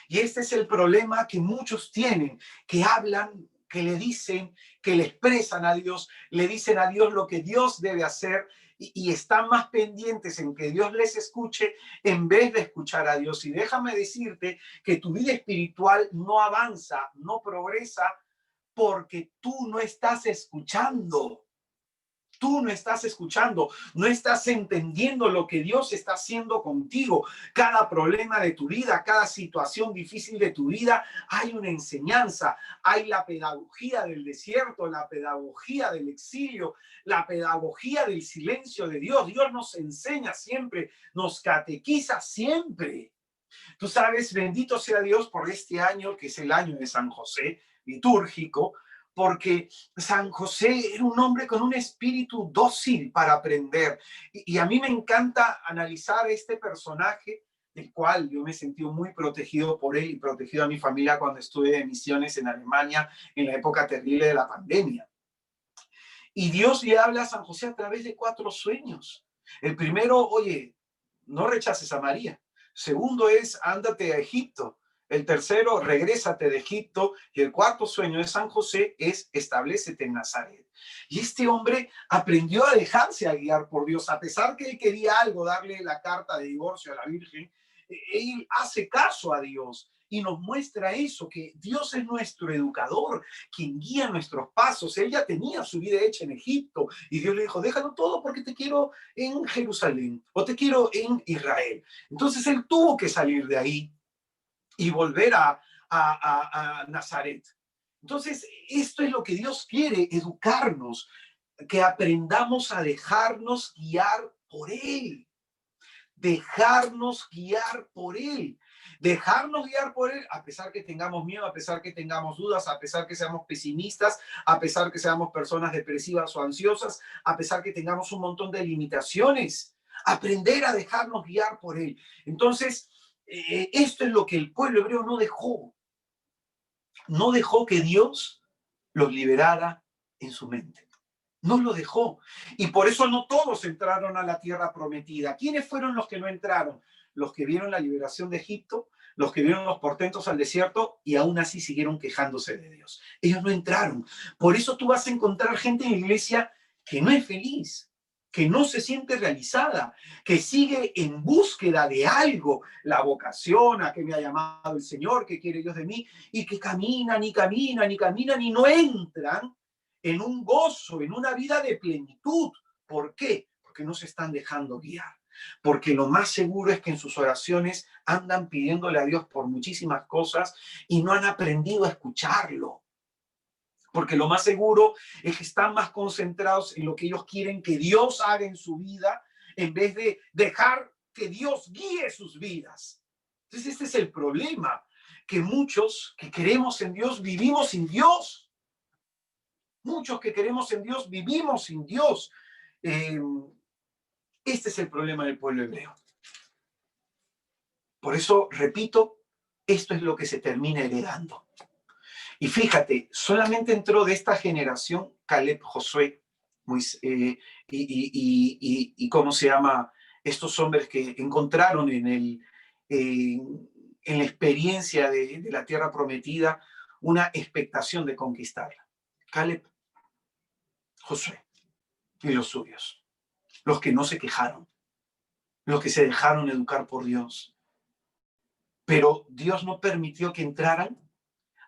Y este es el problema que muchos tienen, que hablan, que le dicen, que le expresan a Dios, le dicen a Dios lo que Dios debe hacer y están más pendientes en que Dios les escuche en vez de escuchar a Dios. Y déjame decirte que tu vida espiritual no avanza, no progresa porque tú no estás escuchando. Tú no estás escuchando, no estás entendiendo lo que Dios está haciendo contigo. Cada problema de tu vida, cada situación difícil de tu vida, hay una enseñanza. Hay la pedagogía del desierto, la pedagogía del exilio, la pedagogía del silencio de Dios. Dios nos enseña siempre, nos catequiza siempre. Tú sabes, bendito sea Dios por este año, que es el año de San José, litúrgico, porque San José era un hombre con un espíritu dócil para aprender. Y a mí me encanta analizar este personaje, del cual yo me sentí muy protegido por él y protegido a mi familia cuando estuve de misiones en Alemania en la época terrible de la pandemia. Y Dios le habla a San José a través de 4 sueños. El primero, oye, no rechaces a María. Segundo es, ándate a Egipto. El tercero, regrésate de Egipto. Y el cuarto sueño de San José es, establécete en Nazaret. Y este hombre aprendió a dejarse a guiar por Dios. A pesar que él quería algo, darle la carta de divorcio a la Virgen, él hace caso a Dios. Y nos muestra eso, que Dios es nuestro educador, quien guía nuestros pasos. Él ya tenía su vida hecha en Egipto y Dios le dijo, déjalo todo porque te quiero en Jerusalén o te quiero en Israel. Entonces él tuvo que salir de ahí y volver a Nazaret. Entonces, esto es lo que Dios quiere, educarnos, que aprendamos a dejarnos guiar por Él. Dejarnos guiar por Él. Dejarnos guiar por Él, a pesar que tengamos miedo, a pesar que tengamos dudas, a pesar que seamos pesimistas, a pesar que seamos personas depresivas o ansiosas, a pesar que tengamos un montón de limitaciones. Aprender a dejarnos guiar por Él. Entonces, esto es lo que el pueblo hebreo no dejó. No dejó que Dios los liberara en su mente. No lo dejó. Y por eso no todos entraron a la tierra prometida. ¿Quiénes fueron los que no entraron? Los que vieron la liberación de Egipto, los que vieron los portentos al desierto y aún así siguieron quejándose de Dios. Ellos no entraron. Por eso tú vas a encontrar gente en la iglesia que no es feliz, que no se siente realizada, que sigue en búsqueda de algo, la vocación a que me ha llamado el Señor, que quiere Dios de mí, y que caminan y caminan y caminan y no entran en un gozo, en una vida de plenitud. ¿Por qué? Porque no se están dejando guiar. Porque lo más seguro es que en sus oraciones andan pidiéndole a Dios por muchísimas cosas y no han aprendido a escucharlo. Porque lo más seguro es que están más concentrados en lo que ellos quieren que Dios haga en su vida en vez de dejar que Dios guíe sus vidas. Entonces este es el problema, que muchos que queremos en Dios vivimos sin Dios. Muchos que queremos en Dios vivimos sin Dios. Este es el problema del pueblo hebreo. Por eso, repito, esto es lo que se termina heredando. Y fíjate, solamente entró de esta generación Caleb, Josué, y ¿cómo se llama? Estos hombres que encontraron en la experiencia de la tierra prometida una expectación de conquistarla. Caleb, Josué y los suyos, los que no se quejaron, los que se dejaron educar por Dios. Pero Dios no permitió que entraran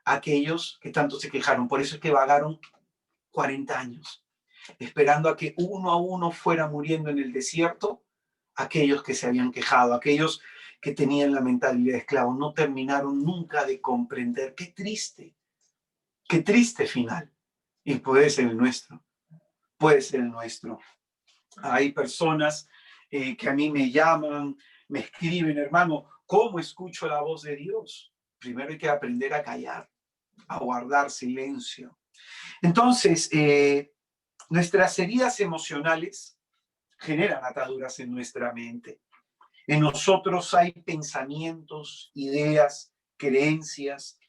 aquellos que tanto se quejaron. Por eso es que vagaron 40 años, esperando a que uno a uno fuera muriendo en el desierto aquellos que se habían quejado, aquellos que tenían la mentalidad de esclavo. No terminaron nunca de comprender. Qué triste final. Y puede ser el nuestro. Puede ser el nuestro. Hay personas que a mí me llaman, me escriben, hermano, ¿cómo escucho la voz de Dios? Primero hay que aprender a callar, a guardar silencio. Entonces, nuestras heridas emocionales generan ataduras en nuestra mente. En nosotros hay pensamientos, ideas, creencias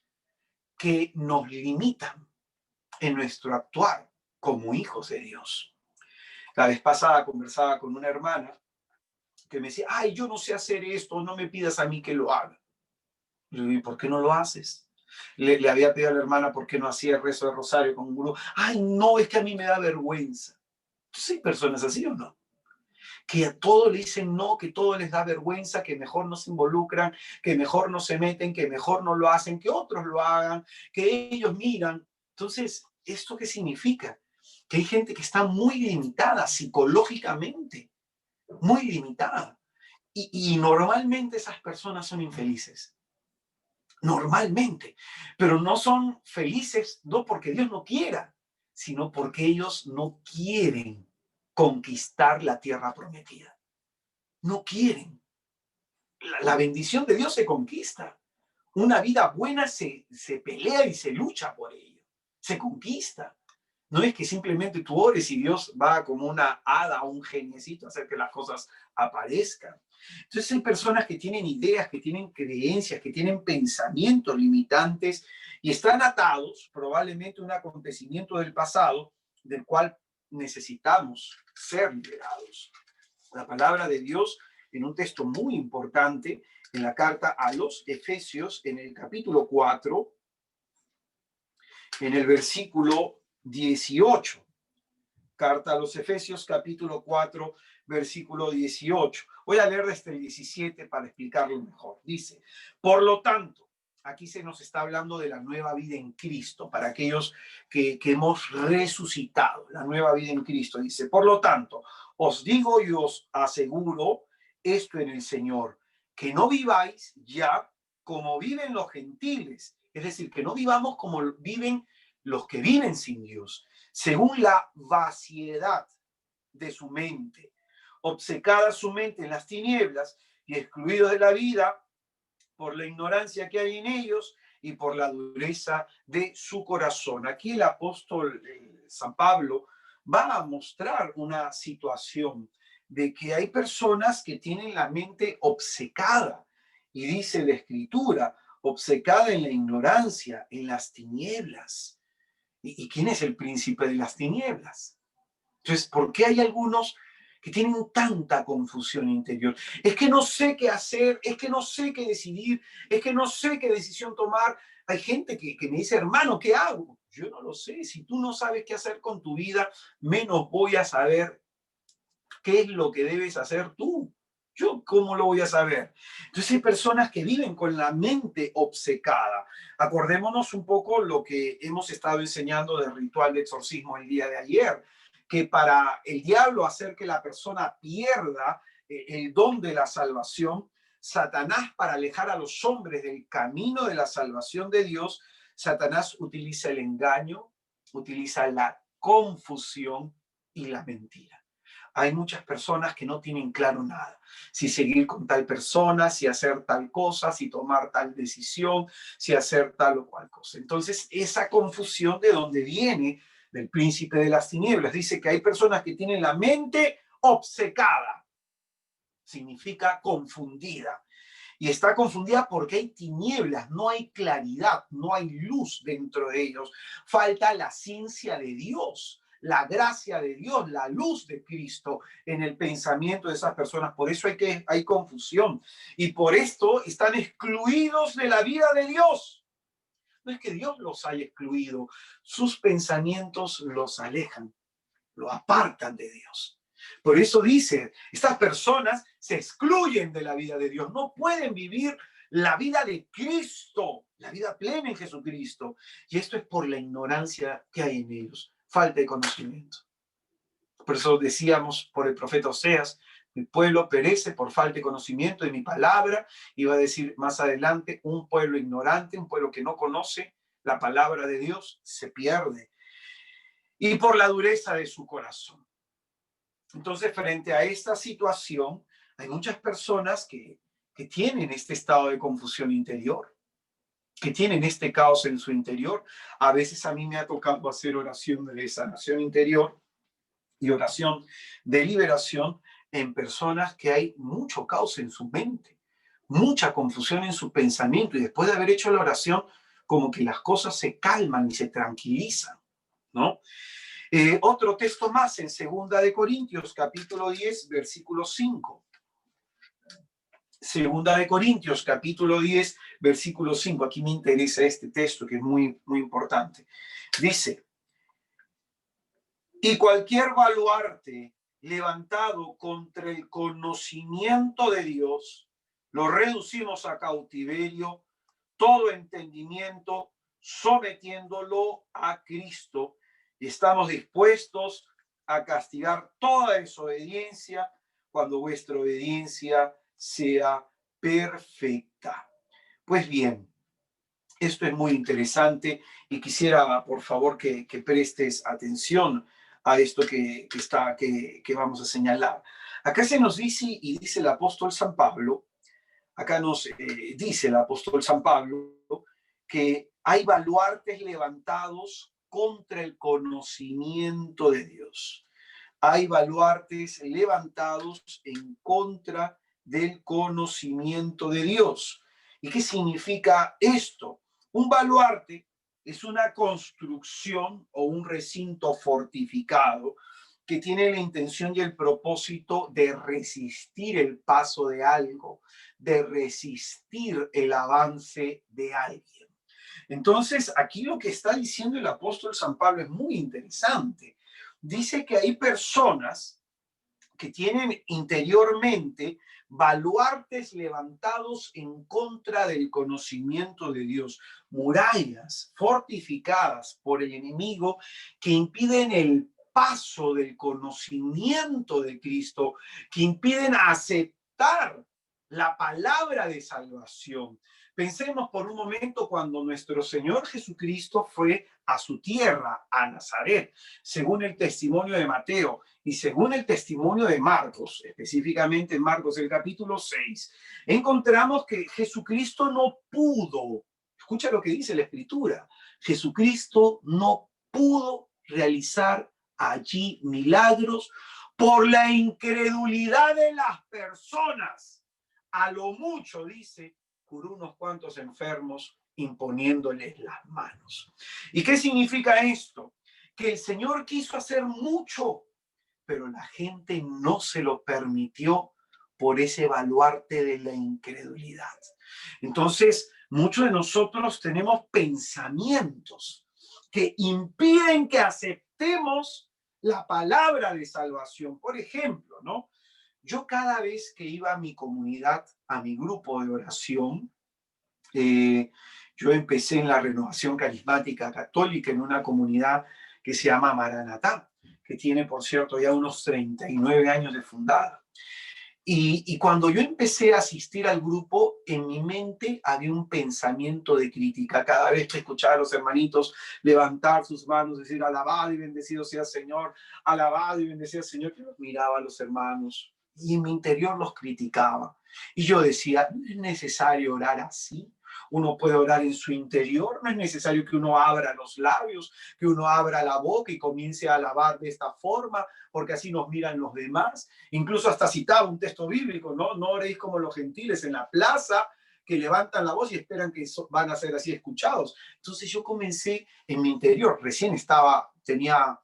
que nos limitan en nuestro actuar. como hijos de Dios. La vez pasada conversaba con una hermana que me decía, ay, yo no sé hacer esto, no me pidas a mí que lo haga. Le digo, ¿y por qué no lo haces? Le había pedido a la hermana por qué no hacía el rezo de rosario con un gurú. Ay, no, es que a mí me da vergüenza. Entonces hay personas así o no, que a todo le dicen no, que todo les da vergüenza, que mejor no se involucran, que mejor no se meten, que mejor no lo hacen, que otros lo hagan, que ellos miran. Entonces, ¿esto qué significa? Que hay gente que está muy limitada psicológicamente, muy limitada. Y normalmente esas personas son infelices. Normalmente. Pero no son felices no porque Dios no quiera, sino porque ellos no quieren conquistar la tierra prometida. No quieren. La bendición de Dios se conquista. Una vida buena se pelea y se lucha por ello. Se conquista. No es que simplemente tú ores y Dios va como una hada o un geniecito a hacer que las cosas aparezcan. Entonces hay personas que tienen ideas, que tienen creencias, que tienen pensamientos limitantes y están atados probablemente a un acontecimiento del pasado del cual necesitamos ser liberados. La palabra de Dios en un texto muy importante en la carta a los Efesios, en el capítulo 4, en el versículo 18. Carta a los Efesios, capítulo 4, versículo 18. Voy a leer desde el 17 para explicarlo mejor. Dice, por lo tanto, aquí se nos está hablando de la nueva vida en Cristo, para aquellos que hemos resucitado, la nueva vida en Cristo. Dice, por lo tanto, os digo y os aseguro esto en el Señor, que no viváis ya como viven los gentiles, es decir, que no vivamos como viven los que viven sin Dios, según la vaciedad de su mente, obcecada su mente en las tinieblas y excluidos de la vida por la ignorancia que hay en ellos y por la dureza de su corazón. Aquí el apóstol San Pablo va a mostrar una situación de que hay personas que tienen la mente obcecada, y dice la Escritura, obcecada en la ignorancia, en las tinieblas. ¿Y quién es el príncipe de las tinieblas? Entonces, ¿por qué hay algunos que tienen tanta confusión interior? Es que no sé qué hacer, es que no sé qué decidir, es que no sé qué decisión tomar. Hay gente que me dice, hermano, ¿qué hago? Yo no lo sé. Si tú no sabes qué hacer con tu vida, menos voy a saber qué es lo que debes hacer tú. ¿Yo cómo lo voy a saber? Entonces hay personas que viven con la mente obcecada. Acordémonos un poco lo que hemos estado enseñando del ritual de exorcismo el día de ayer, que para el diablo hacer que la persona pierda el don de la salvación, Satanás, para alejar a los hombres del camino de la salvación de Dios, Satanás utiliza el engaño, utiliza la confusión y la mentira. Hay muchas personas que no tienen claro nada, si seguir con tal persona, si hacer tal cosa, si tomar tal decisión, si hacer tal o cual cosa. Entonces, esa confusión de dónde viene, del príncipe de las tinieblas, dice que hay personas que tienen la mente obcecada, significa confundida. Y está confundida porque hay tinieblas, no hay claridad, no hay luz dentro de ellos. Falta la ciencia de Dios, la gracia de Dios, la luz de Cristo en el pensamiento de esas personas. Por eso hay confusión. Y por esto están excluidos de la vida de Dios. No es que Dios los haya excluido, sus pensamientos los alejan, lo apartan de Dios. Por eso dice, estas personas se excluyen de la vida de Dios, no pueden vivir la vida de Cristo, la vida plena en Jesucristo. Y esto es por la ignorancia que hay en ellos, falta de conocimiento. Por eso decíamos por el profeta Oseas, mi pueblo perece por falta de conocimiento de mi palabra, y va a decir más adelante, un pueblo ignorante, un pueblo que no conoce la palabra de Dios, se pierde. Y por la dureza de su corazón. Entonces, frente a esta situación, hay muchas personas que tienen este estado de confusión interior, que tienen este caos en su interior. A veces a mí me ha tocado hacer oración de sanación interior y oración de liberación en personas que hay mucho caos en su mente, mucha confusión en su pensamiento, y después de haber hecho la oración, como que las cosas se calman y se tranquilizan, ¿no? Otro texto más en 2 capítulo 10, versículo 5. 2 capítulo 10, versículo 5. Aquí me interesa este texto que es muy, muy importante. Dice: y cualquier baluarte levantado contra el conocimiento de Dios, lo reducimos a cautiverio, todo entendimiento, sometiéndolo a Cristo. Y estamos dispuestos a castigar toda desobediencia cuando vuestra obediencia sea perfecta. Pues bien, esto es muy interesante y quisiera, por favor, que prestes atención a esto que vamos a señalar. Acá se nos dice, y dice el apóstol San Pablo, acá nos dice el apóstol San Pablo, que hay baluartes levantados contra el conocimiento de Dios. Hay baluartes levantados en contra del conocimiento de Dios. ¿Y qué significa esto? Un baluarte es una construcción o un recinto fortificado que tiene la intención y el propósito de resistir el paso de algo, de resistir el avance de alguien. Entonces, aquí lo que está diciendo el apóstol San Pablo es muy interesante. Dice que hay personas que tienen interiormente baluartes levantados en contra del conocimiento de Dios, murallas fortificadas por el enemigo que impiden el paso del conocimiento de Cristo, que impiden aceptar la palabra de salvación. Pensemos por un momento cuando nuestro Señor Jesucristo fue a su tierra, a Nazaret, según el testimonio de Mateo y según el testimonio de Marcos, específicamente en Marcos el capítulo 6, encontramos que Jesucristo no pudo, escucha lo que dice la Escritura, Jesucristo no pudo realizar allí milagros por la incredulidad de las personas. A lo mucho, dice, curó unos cuantos enfermos imponiéndoles las manos. ¿Y qué significa esto? Que el Señor quiso hacer mucho, pero la gente no se lo permitió por ese baluarte de la incredulidad. Entonces, muchos de nosotros tenemos pensamientos que impiden que aceptemos la palabra de salvación. Por ejemplo, ¿no? Yo cada vez que iba a mi comunidad, a mi grupo de oración, yo empecé en la Renovación Carismática Católica en una comunidad que se llama Maranatá, que tiene, por cierto, ya unos 39 años de fundada. Y cuando yo empecé a asistir al grupo, en mi mente había un pensamiento de crítica. Cada vez que escuchaba a los hermanitos levantar sus manos, decir, alabado y bendecido sea el Señor, alabado y bendecido sea el Señor, yo los miraba a los hermanos y en mi interior los criticaba. Y yo decía, no es necesario orar así. Uno puede orar en su interior, no es necesario que uno abra los labios, que uno abra la boca y comience a alabar de esta forma, porque así nos miran los demás. Incluso hasta citaba un texto bíblico, ¿no? No oréis como los gentiles en la plaza, que levantan la voz y esperan que van a ser así escuchados. Entonces yo comencé en mi interior, tenía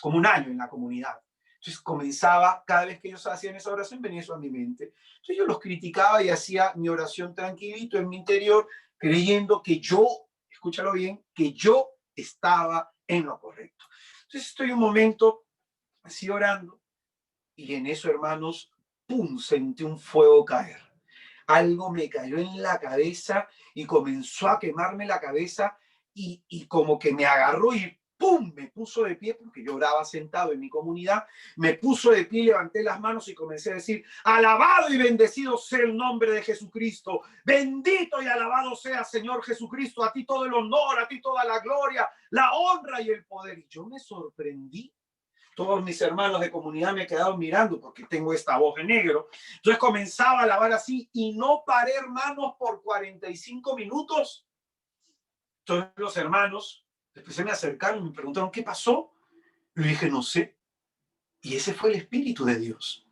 como un año en la comunidad. Entonces comenzaba, cada vez que ellos hacían esa oración, venía eso a mi mente. Entonces yo los criticaba y hacía mi oración tranquilito en mi interior, creyendo que yo, escúchalo bien, que yo estaba en lo correcto. Entonces estoy un momento así orando y en eso, hermanos, ¡pum!, sentí un fuego caer. Algo me cayó en la cabeza y comenzó a quemarme la cabeza y como que me agarró y ¡pum!, me puso de pie, porque yo oraba sentado en mi comunidad, me puso de pie, levanté las manos y comencé a decir, alabado y bendecido sea el nombre de Jesucristo, bendito y alabado sea Señor Jesucristo, a ti todo el honor, a ti toda la gloria, la honra y el poder. Y yo me sorprendí. Todos mis hermanos de comunidad me quedaron mirando porque tengo esta voz de negro. Entonces comenzaba a alabar así y no paré, hermanos, por 45 minutos. Entonces los hermanos después se me acercaron y me preguntaron, ¿qué pasó? Y le dije, no sé. Y ese fue el Espíritu de Dios,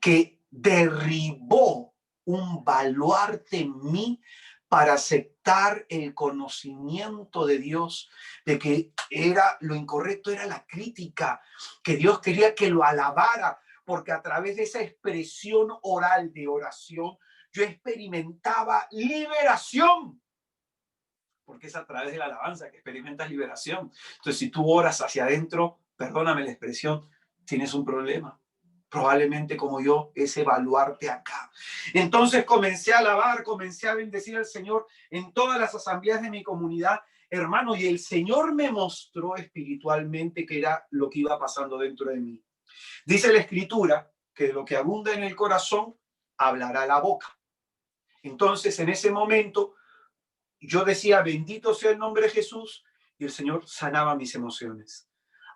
que derribó un baluarte en mí para aceptar el conocimiento de Dios, de que era lo incorrecto, era la crítica, que Dios quería que lo alabara, porque a través de esa expresión oral de oración, yo experimentaba liberación, porque es a través de la alabanza que experimentas liberación. Entonces, si tú oras hacia adentro, perdóname la expresión, tienes un problema. Probablemente como yo, es evaluarte acá. Entonces comencé a alabar, comencé a bendecir al Señor en todas las asambleas de mi comunidad, hermano, y el Señor me mostró espiritualmente qué era lo que iba pasando dentro de mí. Dice la Escritura que de lo que abunda en el corazón, hablará la boca. Entonces, en ese momento, yo decía, bendito sea el nombre de Jesús, y el Señor sanaba mis emociones.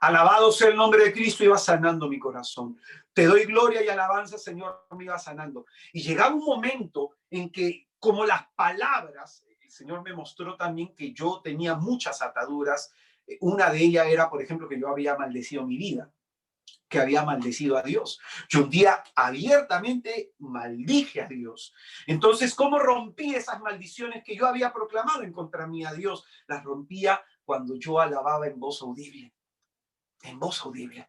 Alabado sea el nombre de Cristo, iba sanando mi corazón. Te doy gloria y alabanza, Señor, me iba sanando. Y llegaba un momento en que, como las palabras, el Señor me mostró también que yo tenía muchas ataduras. Una de ellas era, por ejemplo, que yo había maldecido mi vida, que había maldecido a Dios. Yo un día abiertamente maldije a Dios. Entonces, ¿cómo rompí esas maldiciones que yo había proclamado en contra mí a Dios? Las rompía cuando yo alababa en voz audible. En voz audible.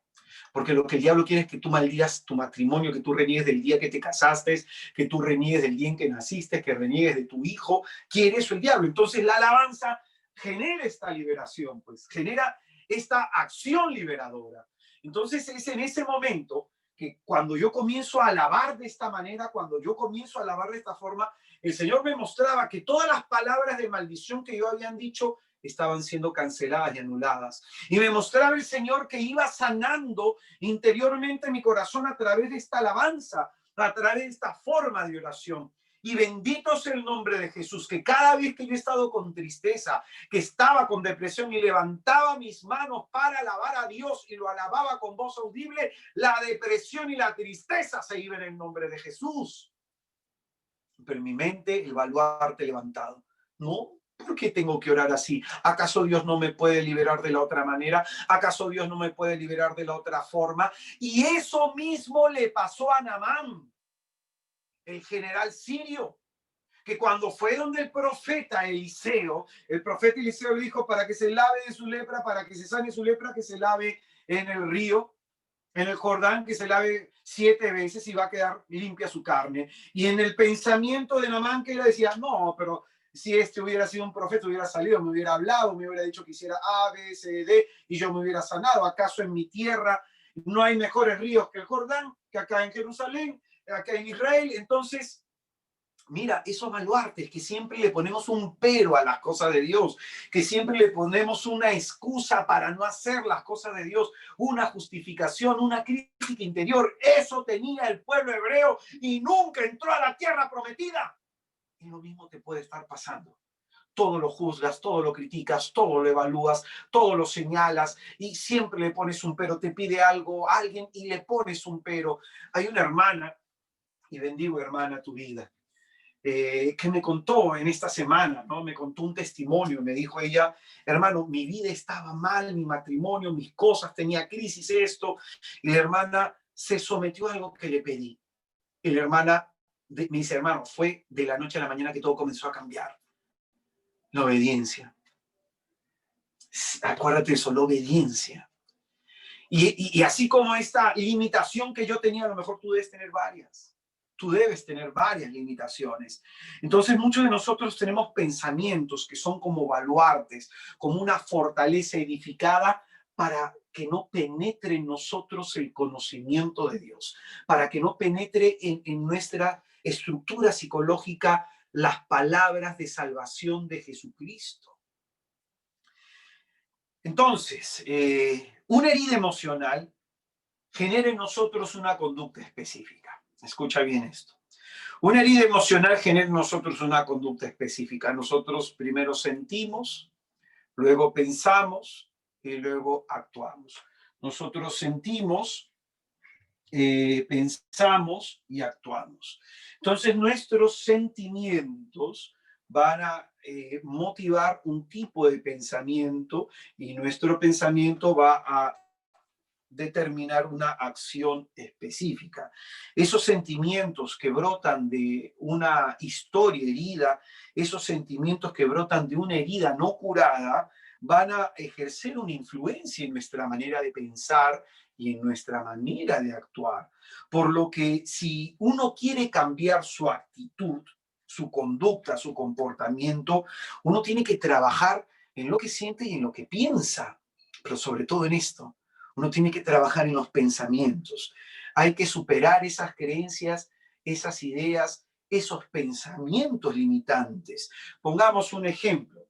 Porque lo que el diablo quiere es que tú maldigas tu matrimonio, que tú reniegues del día que te casaste, que tú reniegues del día en que naciste, que reniegues de tu hijo. Quiere eso el diablo. Entonces la alabanza genera esta liberación, pues genera esta acción liberadora. Entonces es en ese momento que cuando yo comienzo a alabar de esta manera, cuando yo comienzo a alabar de esta forma, el Señor me mostraba que todas las palabras de maldición que yo habían dicho estaban siendo canceladas y anuladas. Y me mostraba el Señor que iba sanando interiormente mi corazón a través de esta alabanza, a través de esta forma de oración. Y bendito sea el nombre de Jesús, que cada vez que yo he estado con tristeza, que estaba con depresión y levantaba mis manos para alabar a Dios y lo alababa con voz audible, la depresión y la tristeza se iban en el nombre de Jesús. Pero en mi mente el baluarte levantado. No, ¿por qué tengo que orar así? ¿Acaso Dios no me puede liberar de la otra manera? ¿Acaso Dios no me puede liberar de la otra forma? Y eso mismo le pasó a Naamán, el general sirio, que cuando fue donde el profeta Eliseo le dijo para que se lave de su lepra, para que se sane su lepra, que se lave en el río, en el Jordán, que se lave 7 veces y va a quedar limpia su carne. Y en el pensamiento de Naamán, que él decía, no, pero si este hubiera sido un profeta, hubiera salido, me hubiera hablado, me hubiera dicho que hiciera A, B, C, D, y yo me hubiera sanado. ¿Acaso en mi tierra no hay mejores ríos que el Jordán, que acá en Jerusalén, acá en Israel? Entonces, mira, esos baluartes que siempre le ponemos un pero a las cosas de Dios, que siempre le ponemos una excusa para no hacer las cosas de Dios, una justificación, una crítica interior, eso tenía el pueblo hebreo y nunca entró a la tierra prometida. Y lo mismo te puede estar pasando. Todo lo juzgas, todo lo criticas, todo lo evalúas, todo lo señalas y siempre le pones un pero, te pide algo a alguien y le pones un pero. Hay una hermana, y bendigo hermana tu vida, que me contó en esta semana, ¿no? Me contó un testimonio, me dijo ella, hermano, mi vida estaba mal, mi matrimonio, mis cosas, tenía crisis, esto, y la hermana se sometió a algo que le pedí. Y la hermana me dice, hermano, fue de la noche a la mañana que todo comenzó a cambiar. La obediencia. Acuérdate de eso, la obediencia. Y así como esta limitación que yo tenía, a lo mejor tú debes tener varias. Tú debes tener varias limitaciones. Entonces, muchos de nosotros tenemos pensamientos que son como baluartes, como una fortaleza edificada para que no penetre en nosotros el conocimiento de Dios, para que no penetre en nuestra estructura psicológica las palabras de salvación de Jesucristo. Entonces, una herida emocional genera en nosotros una conducta específica. Escucha bien esto. Una herida emocional genera en nosotros una conducta específica. Nosotros primero sentimos, luego pensamos y luego actuamos. Nosotros sentimos, pensamos y actuamos. Entonces nuestros sentimientos van a motivar un tipo de pensamiento y nuestro pensamiento va a determinar una acción específica. Esos sentimientos que brotan de una historia herida, esos sentimientos que brotan de una herida no curada, van a ejercer una influencia en nuestra manera de pensar y en nuestra manera de actuar. Por lo que si uno quiere cambiar su actitud, su conducta, su comportamiento, uno tiene que trabajar en lo que siente y en lo que piensa, pero sobre todo en esto, uno tiene que trabajar en los pensamientos. Hay que superar esas creencias, esas ideas, esos pensamientos limitantes. Pongamos un ejemplo.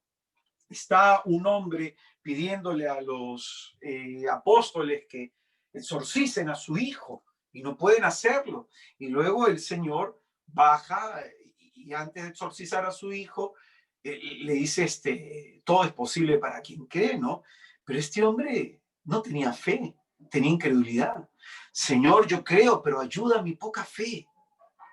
Está un hombre pidiéndole a los apóstoles que exorcicen a su hijo y no pueden hacerlo. Y luego el Señor baja y antes de exorcizar a su hijo, le dice, todo es posible para quien cree, ¿no? Pero este hombre no tenía fe, tenía incredulidad. Señor, yo creo, pero ayuda a mi poca fe.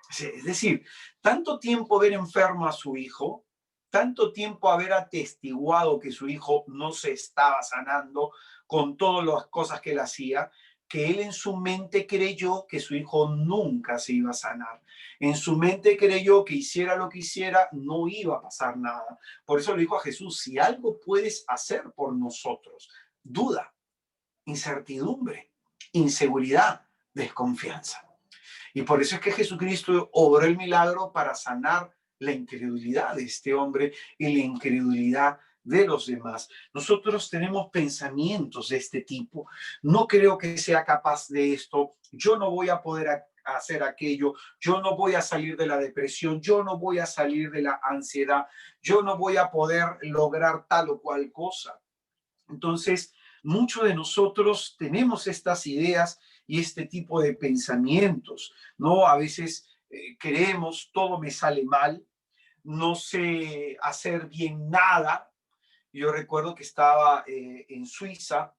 Es decir, tanto tiempo ver enfermo a su hijo, tanto tiempo haber atestiguado que su hijo no se estaba sanando con todas las cosas que él hacía, que él en su mente creyó que su hijo nunca se iba a sanar. En su mente creyó que hiciera lo que hiciera, no iba a pasar nada. Por eso le dijo a Jesús, si algo puedes hacer por nosotros, duda, incertidumbre, inseguridad, desconfianza. Y por eso es que Jesucristo obró el milagro para sanar la incredulidad de este hombre y la incredulidad de los demás. Nosotros tenemos pensamientos de este tipo. No creo que sea capaz de esto. Yo no voy a poder hacer aquello. Yo no voy a salir de la depresión. Yo no voy a salir de la ansiedad. Yo no voy a poder lograr tal o cual cosa. Entonces, muchos de nosotros tenemos estas ideas y este tipo de pensamientos, ¿no? A veces creemos, todo me sale mal, no sé hacer bien nada. Yo recuerdo que estaba en Suiza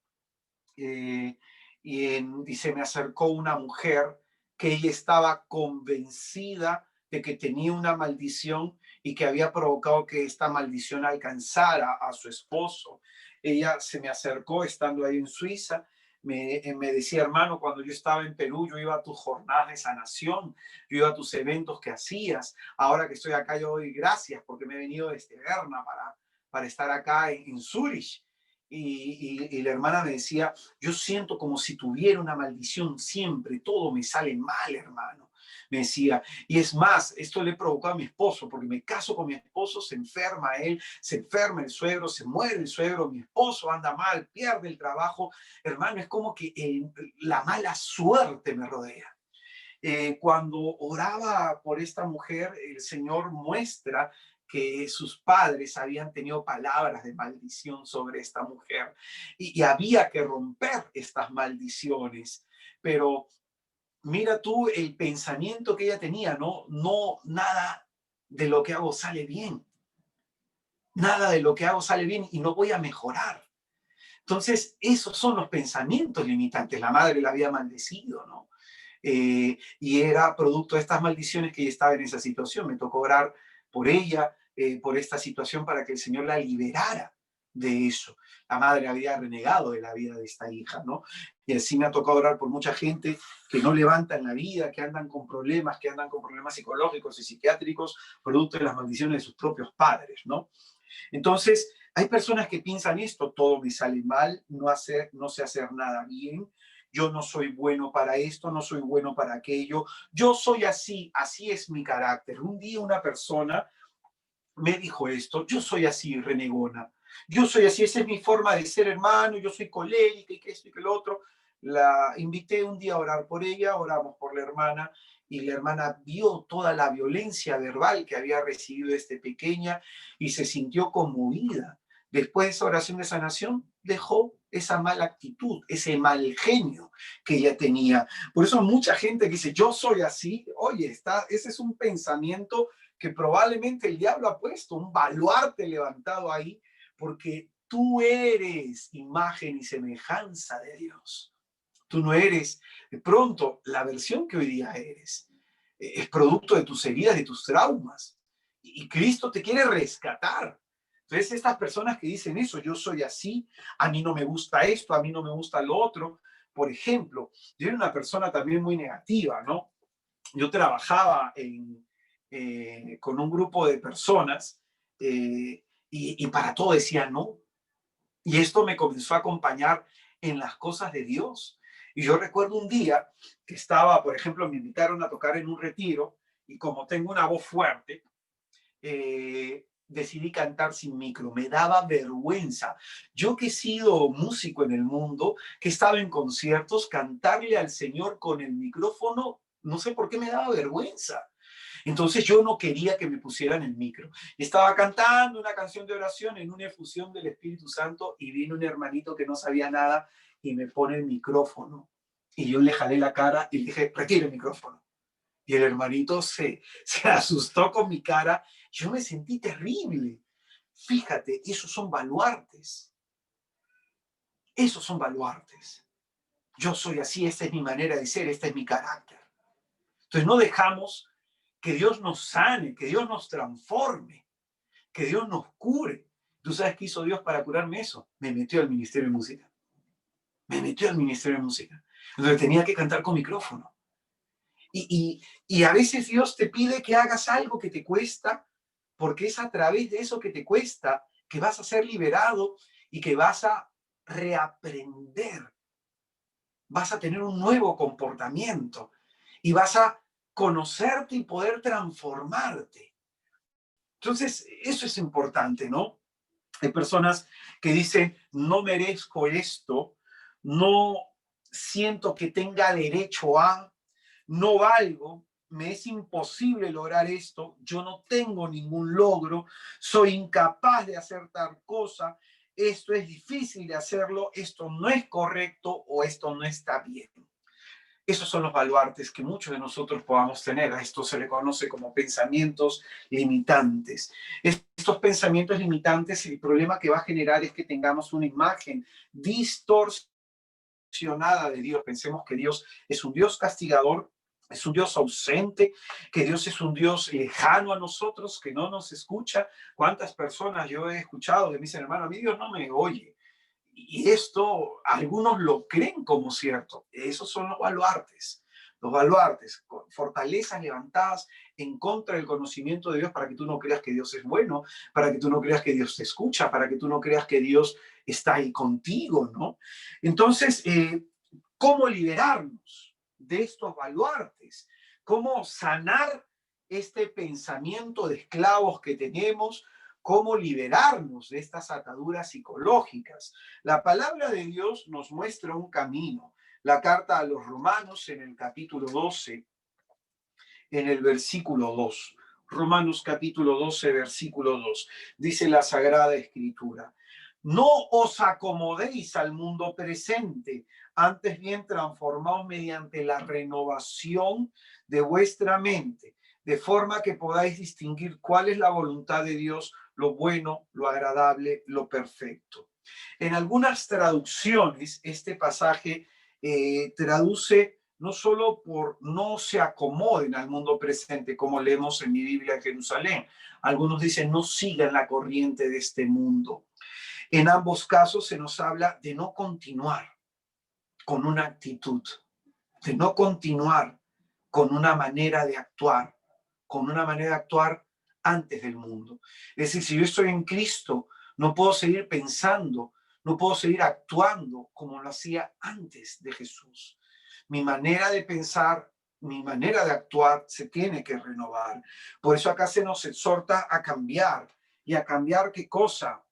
eh, y se me acercó una mujer que ella estaba convencida de que tenía una maldición y que había provocado que esta maldición alcanzara a su esposo. Ella se me acercó estando ahí en Suiza, me decía, hermano, cuando yo estaba en Perú, yo iba a tus jornadas de sanación, yo iba a tus eventos que hacías. Ahora que estoy acá, yo doy gracias porque me he venido desde Berna para estar acá en Zurich. Y la hermana me decía, yo siento como si tuviera una maldición siempre, todo me sale mal, hermano. Me decía, y es más, esto le provocó a mi esposo, porque me caso con mi esposo, se enferma él, se enferma el suegro, se muere el suegro, mi esposo anda mal, pierde el trabajo. Hermano, es como que la mala suerte me rodea. Cuando oraba por esta mujer, el Señor muestra que sus padres habían tenido palabras de maldición sobre esta mujer y había que romper estas maldiciones. Pero mira tú el pensamiento que ella tenía, ¿no? No, nada de lo que hago sale bien. Nada de lo que hago sale bien y no voy a mejorar. Entonces, esos son los pensamientos limitantes. La madre la había maldecido, ¿no? Y era producto de estas maldiciones que ella estaba en esa situación. Me tocó orar por ella, por esta situación, para que el Señor la liberara de eso. La madre había renegado de la vida de esta hija, ¿no? Y así me ha tocado orar por mucha gente que no levanta en la vida, que andan con problemas psicológicos y psiquiátricos, producto de las maldiciones de sus propios padres, ¿no? Entonces, hay personas que piensan esto, todo me sale mal, no sé hacer nada bien, yo no soy bueno para esto, no soy bueno para aquello, yo soy así, así es mi carácter. Un día una persona me dijo esto, yo soy así, renegona, yo soy así, esa es mi forma de ser, hermano, yo soy colérica y que esto y que lo otro. La invité un día a orar por ella, oramos por la hermana y la hermana vio toda la violencia verbal que había recibido desde pequeña y se sintió conmovida. Después de esa oración de sanación, dejó esa mala actitud, ese mal genio que ella tenía. Por eso mucha gente que dice, yo soy así, oye, ese es un pensamiento que probablemente el diablo ha puesto, un baluarte levantado ahí, porque tú eres imagen y semejanza de Dios. Tú no eres, de pronto, la versión que hoy día eres. Es producto de tus heridas, de tus traumas. Y Cristo te quiere rescatar. Entonces, estas personas que dicen eso, yo soy así, a mí no me gusta esto, a mí no me gusta lo otro, Por ejemplo, yo era una persona también muy negativa, ¿no? Yo trabajaba con un grupo de personas y para todo decía no. Y esto me comenzó a acompañar en las cosas de Dios. Y yo recuerdo un día que estaba, por ejemplo, me invitaron a tocar en un retiro y como tengo una voz fuerte, decidí cantar sin micro. Me daba vergüenza. Yo que he sido músico en el mundo, que he estado en conciertos, cantarle al Señor con el micrófono, no sé por qué me daba vergüenza. Entonces yo no quería que me pusieran el micro. Estaba cantando una canción de oración en una efusión del Espíritu Santo y vino un hermanito que no sabía nada y me pone el micrófono. Y yo le jalé la cara y le dije, retire el micrófono. Y el hermanito se asustó con mi cara. Yo me sentí terrible. Fíjate, esos son baluartes. Esos son baluartes. Yo soy así, esta es mi manera de ser, este es mi carácter. Entonces no dejamos que Dios nos sane, que Dios nos transforme, que Dios nos cure. ¿Tú sabes qué hizo Dios para curarme eso? Me metió al ministerio de música. Me metió al ministerio de música. Entonces tenía que cantar con micrófono. Y a veces Dios te pide que hagas algo que te cuesta, porque es a través de eso que te cuesta que vas a ser liberado y que vas a reaprender. Vas a tener un nuevo comportamiento y vas a conocerte y poder transformarte. Entonces, eso es importante, ¿no? Hay personas que dicen, no merezco esto, no siento que tenga derecho a, no valgo, me es imposible lograr esto, yo no tengo ningún logro, soy incapaz de hacer tal cosa, esto es difícil de hacerlo, esto no es correcto o esto no está bien. Esos son los baluartes que muchos de nosotros podamos tener. A esto se le conoce como pensamientos limitantes. Estos pensamientos limitantes, el problema que va a generar es que tengamos una imagen distorsionada de Dios. Pensemos que Dios es un Dios castigador, es un Dios ausente, que Dios es un Dios lejano a nosotros, que no nos escucha. ¿Cuántas personas yo he escuchado que me dicen, hermano, a mí Dios no me oye? Y esto algunos lo creen como cierto. Esos son los baluartes. Los baluartes, fortalezas levantadas en contra del conocimiento de Dios para que tú no creas que Dios es bueno, para que tú no creas que Dios te escucha, para que tú no creas que Dios está ahí contigo, ¿no? Entonces, ¿cómo liberarnos de estos baluartes? ¿Cómo sanar este pensamiento de esclavos que tenemos? ¿Cómo liberarnos de estas ataduras psicológicas? La palabra de Dios nos muestra un camino. La carta a los Romanos en el capítulo 12, en el versículo 2. Romanos capítulo 12, versículo 2. Dice la Sagrada Escritura. No os acomodéis al mundo presente, antes bien transformaos mediante la renovación de vuestra mente, de forma que podáis distinguir cuál es la voluntad de Dios, lo bueno, lo agradable, lo perfecto. En algunas traducciones, este pasaje traduce no solo por no se acomoden al mundo presente, como leemos en mi Biblia de Jerusalén. Algunos dicen no sigan la corriente de este mundo. En ambos casos se nos habla de no continuar con una actitud, de no continuar con una manera de actuar, con una manera de actuar antes del mundo. Es decir, si yo estoy en Cristo, no puedo seguir pensando, no puedo seguir actuando como lo hacía antes de Jesús. Mi manera de pensar, mi manera de actuar se tiene que renovar. Por eso acá se nos exhorta a cambiar. ¿Y a cambiar qué cosa?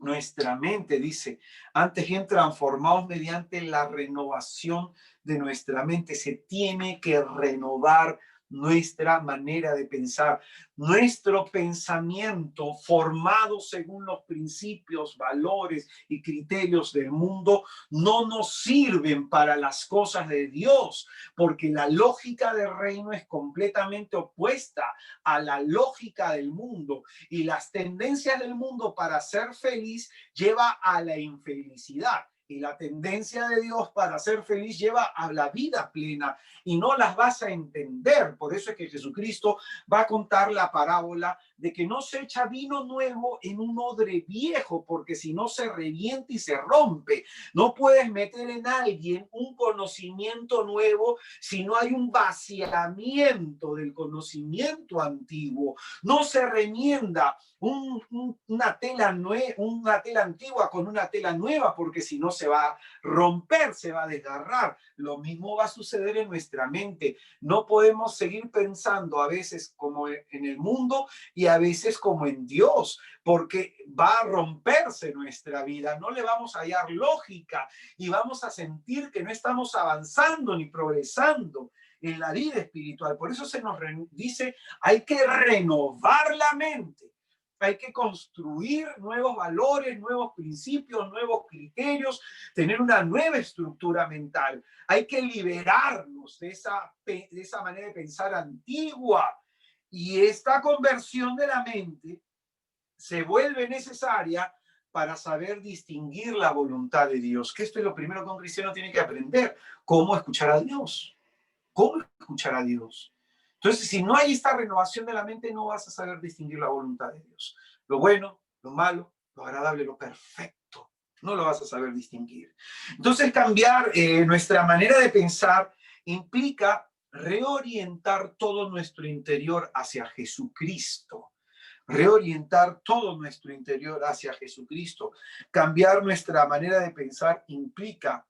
Nuestra mente, dice, antes bien transformados mediante la renovación de nuestra mente. Se tiene que renovar nuestra manera de pensar, nuestro pensamiento formado según los principios, valores y criterios del mundo no nos sirven para las cosas de Dios, porque la lógica del reino es completamente opuesta a la lógica del mundo y las tendencias del mundo para ser feliz lleva a la infelicidad. Y la tendencia de Dios para ser feliz lleva a la vida plena y no las vas a entender. Por eso es que Jesucristo va a contar la parábola de que no se echa vino nuevo en un odre viejo, porque si no se revienta y se rompe. No puedes meter en alguien un conocimiento nuevo si no hay un vaciamiento del conocimiento antiguo. No se remienda una tela antigua con una tela nueva, porque si no se va a romper, se va a desgarrar. Lo mismo va a suceder en nuestra mente. No podemos seguir pensando a veces como en el mundo y a veces como en Dios, porque va a romperse nuestra vida. No le vamos a hallar lógica y vamos a sentir que no estamos avanzando ni progresando en la vida espiritual. Por eso se nos dice, hay que renovar la mente. Hay que construir nuevos valores, nuevos principios, nuevos criterios, tener una nueva estructura mental. Hay que liberarnos de esa manera de pensar antigua. Y esta conversión de la mente se vuelve necesaria para saber distinguir la voluntad de Dios. Que esto es lo primero que un cristiano tiene que aprender. Cómo escuchar a Dios. Cómo escuchar a Dios. Entonces, si no hay esta renovación de la mente, no vas a saber distinguir la voluntad de Dios. Lo bueno, lo malo, lo agradable, lo perfecto. No lo vas a saber distinguir. Entonces, cambiar nuestra manera de pensar implica reorientar todo nuestro interior hacia Jesucristo. Reorientar todo nuestro interior hacia Jesucristo. Cambiar nuestra manera de pensar implica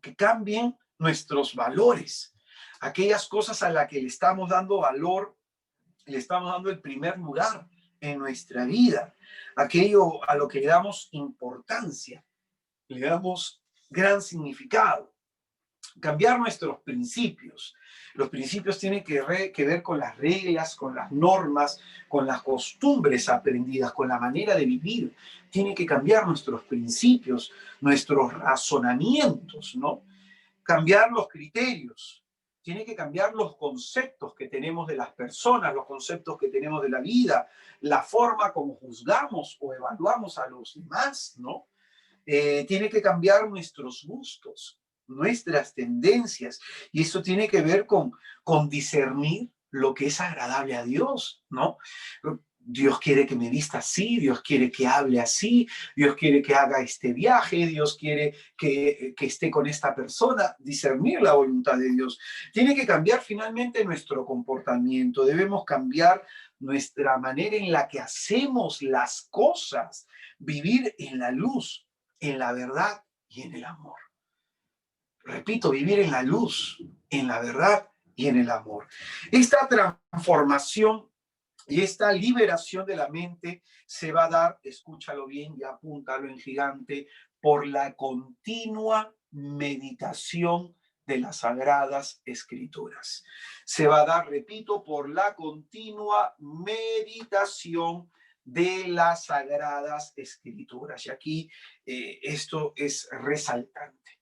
que cambien nuestros valores. Aquellas cosas a las que le estamos dando valor, le estamos dando el primer lugar en nuestra vida. Aquello a lo que le damos importancia, le damos gran significado. Cambiar nuestros principios. Los principios tienen que ver con las reglas, con las normas, con las costumbres aprendidas, con la manera de vivir. Tiene que cambiar nuestros principios, nuestros razonamientos, ¿no? Cambiar los criterios. Tiene que cambiar los conceptos que tenemos de las personas, los conceptos que tenemos de la vida, la forma como juzgamos o evaluamos a los demás, ¿no? Tiene que cambiar nuestros gustos, nuestras tendencias, y eso tiene que ver con discernir lo que es agradable a Dios, ¿no? Dios quiere que me vista así, Dios quiere que hable así, Dios quiere que haga este viaje, Dios quiere que esté con esta persona, discernir la voluntad de Dios. Tiene que cambiar finalmente nuestro comportamiento, debemos cambiar nuestra manera en la que hacemos las cosas, vivir en la luz, en la verdad y en el amor. Repito, vivir en la luz, en la verdad y en el amor. Esta transformación y esta liberación de la mente se va a dar, escúchalo bien y apúntalo en gigante, por la continua meditación de las Sagradas Escrituras. Se va a dar, repito, por la continua meditación de las Sagradas Escrituras. Y aquí esto es resaltante.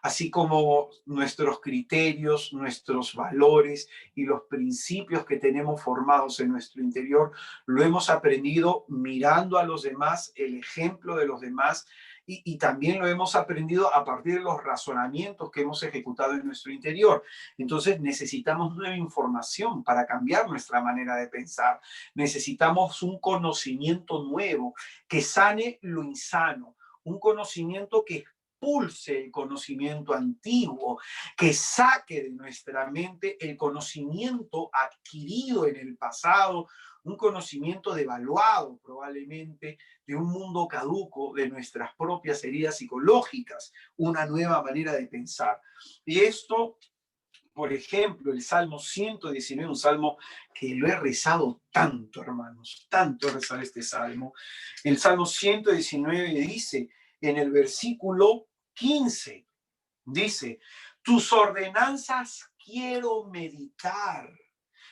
Así como nuestros criterios, nuestros valores y los principios que tenemos formados en nuestro interior, lo hemos aprendido mirando a los demás, el ejemplo de los demás, y también lo hemos aprendido a partir de los razonamientos que hemos ejecutado en nuestro interior. Entonces necesitamos nueva información para cambiar nuestra manera de pensar. Necesitamos un conocimiento nuevo que sane lo insano, un conocimiento que expulse el conocimiento antiguo, que saque de nuestra mente el conocimiento adquirido en el pasado, un conocimiento devaluado probablemente de un mundo caduco, de nuestras propias heridas psicológicas, una nueva manera de pensar. Y esto, por ejemplo, el Salmo 119, un salmo que lo he rezado tanto, hermanos, tanto rezar este salmo. El Salmo 119 dice en el versículo 15, dice, tus ordenanzas quiero meditar.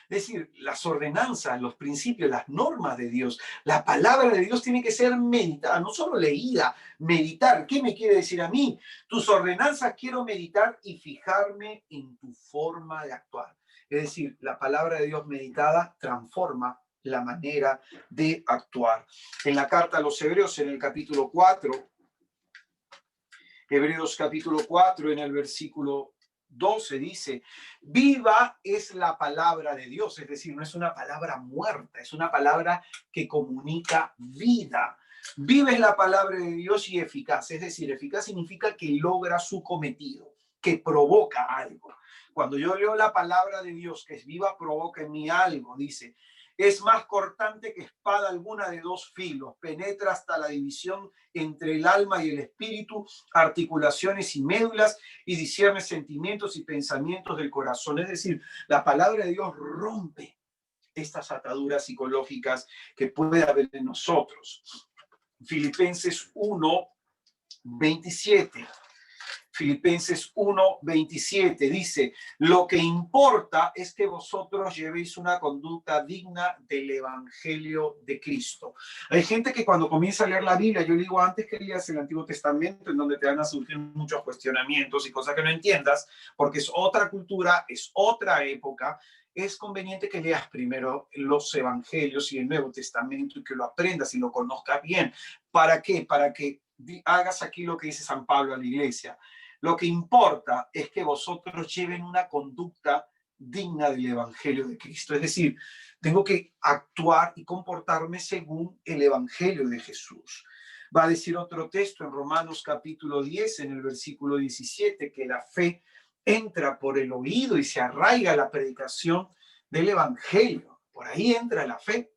Es decir, las ordenanzas, los principios, las normas de Dios, la palabra de Dios tiene que ser meditada, no solo leída, meditar. ¿Qué me quiere decir a mí? Tus ordenanzas quiero meditar y fijarme en tu forma de actuar. Es decir, la palabra de Dios meditada transforma la manera de actuar. En la carta a los Hebreos, en el capítulo 4, Hebreos capítulo 4, en el versículo 12 dice, viva es la palabra de Dios, es decir, no es una palabra muerta, es una palabra que comunica vida. Viva es la palabra de Dios y eficaz, es decir, eficaz significa que logra su cometido, que provoca algo. Cuando yo leo la palabra de Dios, que es viva, provoca en mí algo, dice, es más cortante que espada alguna de dos filos, penetra hasta la división entre el alma y el espíritu, articulaciones y médulas, y discierne sentimientos y pensamientos del corazón. Es decir, la palabra de Dios rompe estas ataduras psicológicas que puede haber en nosotros. Filipenses 1:27. Filipenses 1:27 dice, lo que importa es que vosotros llevéis una conducta digna del Evangelio de Cristo. Hay gente que cuando comienza a leer la Biblia, yo digo antes que leas el Antiguo Testamento, en donde te van a surgir muchos cuestionamientos y cosas que no entiendas, porque es otra cultura, es otra época, es conveniente que leas primero los Evangelios y el Nuevo Testamento y que lo aprendas y lo conozcas bien. ¿Para qué? Para que hagas aquí lo que dice San Pablo a la iglesia. Lo que importa es que vosotros lleven una conducta digna del Evangelio de Cristo. Es decir, tengo que actuar y comportarme según el Evangelio de Jesús. Va a decir otro texto en Romanos capítulo 10, en el versículo 17, que la fe entra por el oído y se arraiga la predicación del Evangelio. Por ahí entra la fe.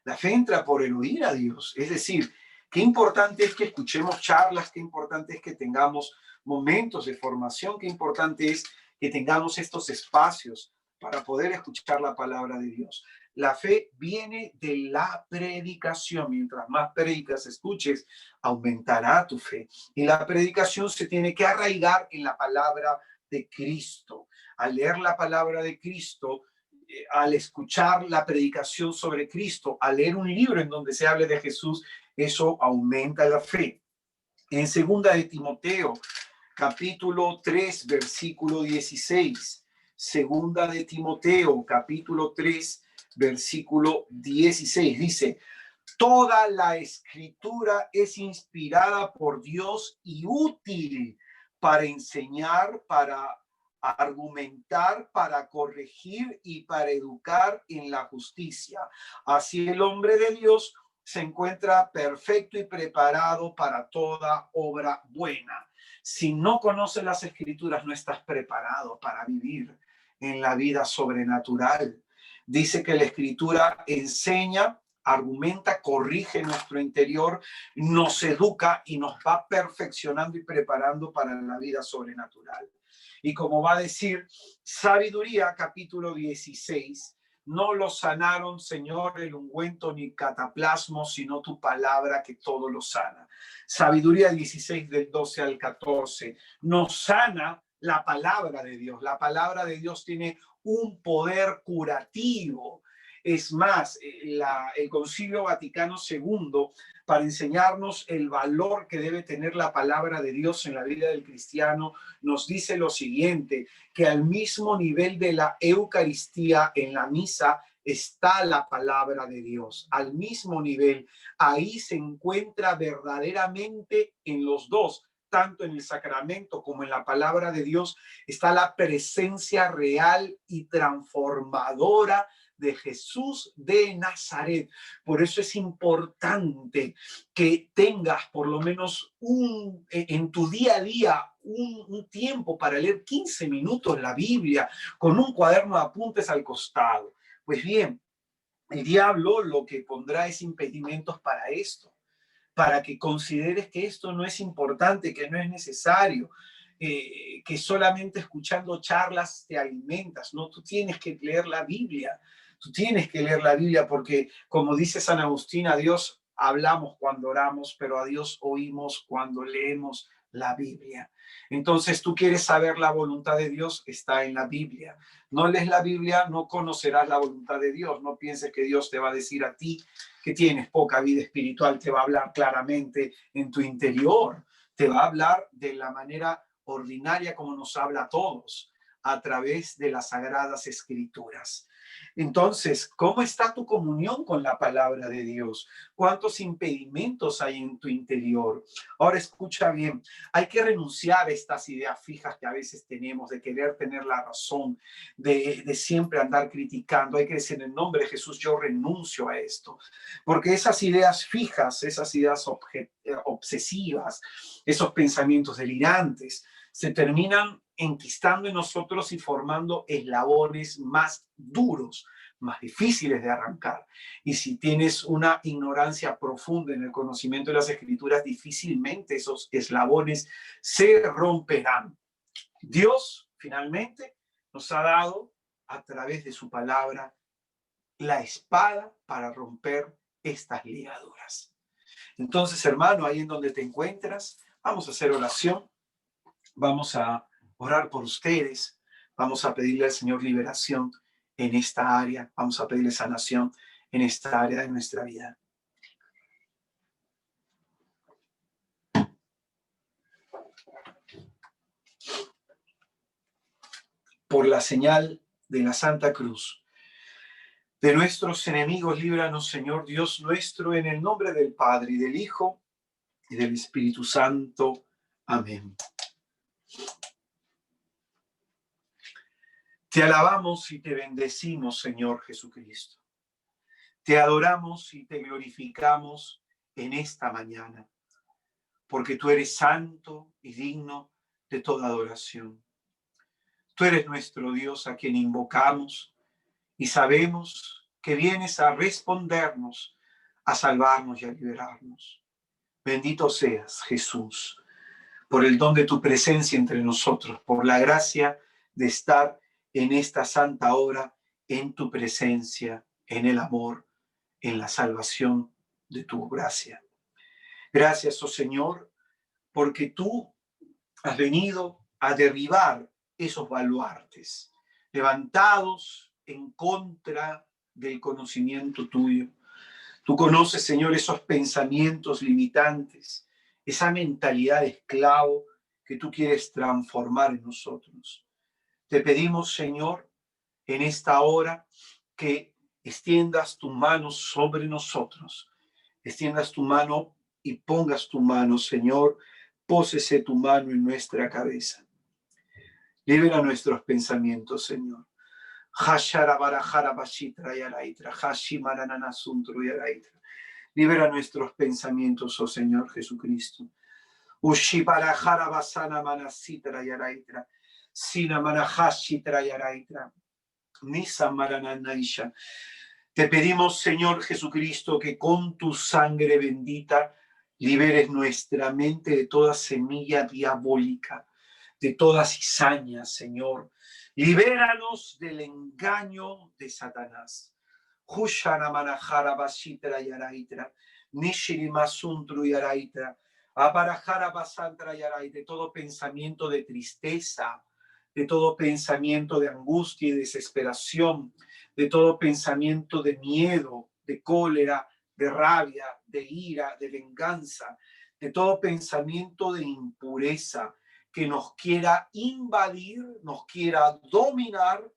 La fe entra por el oír a Dios. Es decir, qué importante es que escuchemos charlas, qué importante es que tengamos momentos de formación, qué importante es que tengamos estos espacios para poder escuchar la palabra de Dios. La fe viene de la predicación. Mientras más predicas, escuches, aumentará tu fe. Y la predicación se tiene que arraigar en la palabra de Cristo. Al leer la palabra de Cristo, al escuchar la predicación sobre Cristo, al leer un libro en donde se hable de Jesús, eso aumenta la fe. En segunda de Timoteo, capítulo 3, versículo 16. Segunda de Timoteo, capítulo 3, versículo 16. Dice, toda la escritura es inspirada por Dios y útil para enseñar, para argumentar, para corregir y para educar en la justicia. Así el hombre de Dios se encuentra perfecto y preparado para toda obra buena. Si no conoces las escrituras, no estás preparado para vivir en la vida sobrenatural. Dice que la escritura enseña, argumenta, corrige nuestro interior, nos educa y nos va perfeccionando y preparando para la vida sobrenatural. Y como va a decir Sabiduría, capítulo 16, no lo sanaron, Señor, el ungüento ni cataplasmo, sino tu palabra que todo lo sana. Sabiduría 16 del 12 al 14. Nos sana la palabra de Dios. La palabra de Dios tiene un poder curativo. Es más, el Concilio Vaticano II, para enseñarnos el valor que debe tener la palabra de Dios en la vida del cristiano, nos dice lo siguiente, que al mismo nivel de la Eucaristía en la misa está la palabra de Dios, al mismo nivel. Ahí se encuentra verdaderamente en los dos, tanto en el sacramento como en la palabra de Dios, está la presencia real y transformadora de Jesús de Nazaret. Por eso es importante que tengas por lo menos en tu día a día un tiempo para leer 15 minutos la Biblia con un cuaderno de apuntes al costado. Pues bien, el diablo lo que pondrá es impedimentos para esto, para que consideres que esto no es importante, que no es necesario, que solamente escuchando charlas te alimentas. No, tú tienes que leer la Biblia. Tú tienes que leer la Biblia porque, como dice San Agustín, a Dios hablamos cuando oramos, pero a Dios oímos cuando leemos la Biblia. Entonces, tú quieres saber la voluntad de Dios, está en la Biblia. No lees la Biblia, no conocerás la voluntad de Dios. No pienses que Dios te va a decir a ti que tienes poca vida espiritual, te va a hablar claramente en tu interior. Te va a hablar de la manera ordinaria como nos habla a todos, a través de las sagradas escrituras. Entonces, ¿cómo está tu comunión con la palabra de Dios? ¿Cuántos impedimentos hay en tu interior? Ahora escucha bien, hay que renunciar a estas ideas fijas que a veces tenemos de querer tener la razón, de siempre andar criticando. Hay que decir en el nombre de Jesús, yo renuncio a esto. Porque esas ideas fijas, esas ideas obsesivas, esos pensamientos delirantes, se terminan enquistando en nosotros y formando eslabones más duros, más difíciles de arrancar. Y si tienes una ignorancia profunda en el conocimiento de las escrituras, difícilmente esos eslabones se romperán. Dios, finalmente, nos ha dado a través de su palabra la espada para romper estas ligaduras. Entonces, hermano, ahí en donde te encuentras, vamos a hacer oración, vamos a orar por ustedes, vamos a pedirle al Señor liberación en esta área, vamos a pedirle sanación en esta área de nuestra vida. Por la señal de la Santa Cruz, de nuestros enemigos, líbranos, Señor Dios nuestro, en el nombre del Padre, y del Hijo, y del Espíritu Santo. Amén. Te alabamos y te bendecimos, Señor Jesucristo. Te adoramos y te glorificamos en esta mañana, porque tú eres santo y digno de toda adoración. Tú eres nuestro Dios a quien invocamos y sabemos que vienes a respondernos, a salvarnos y a liberarnos. Bendito seas, Jesús, por el don de tu presencia entre nosotros, por la gracia de estar en esta santa hora, en tu presencia, en el amor, en la salvación de tu gracia. Gracias, oh Señor, porque tú has venido a derribar esos baluartes levantados en contra del conocimiento tuyo. Tú conoces, Señor, esos pensamientos limitantes, esa mentalidad de esclavo que tú quieres transformar en nosotros. Te pedimos, Señor, en esta hora que extiendas tu mano sobre nosotros, extiendas tu mano y pongas tu mano, Señor, pósese tu mano en nuestra cabeza. Libera nuestros pensamientos, Señor. Libera nuestros pensamientos, oh Señor Jesucristo. Te pedimos, Señor Jesucristo, que con tu sangre bendita liberes nuestra mente de toda semilla diabólica, de toda cizaña, Señor. Libéranos del engaño de Satanás. De todo pensamiento de tristeza, de todo pensamiento de angustia y desesperación, de todo pensamiento de miedo, de cólera, de rabia, de ira, de venganza, de todo pensamiento de impureza que nos quiera invadir, nos quiera dominar,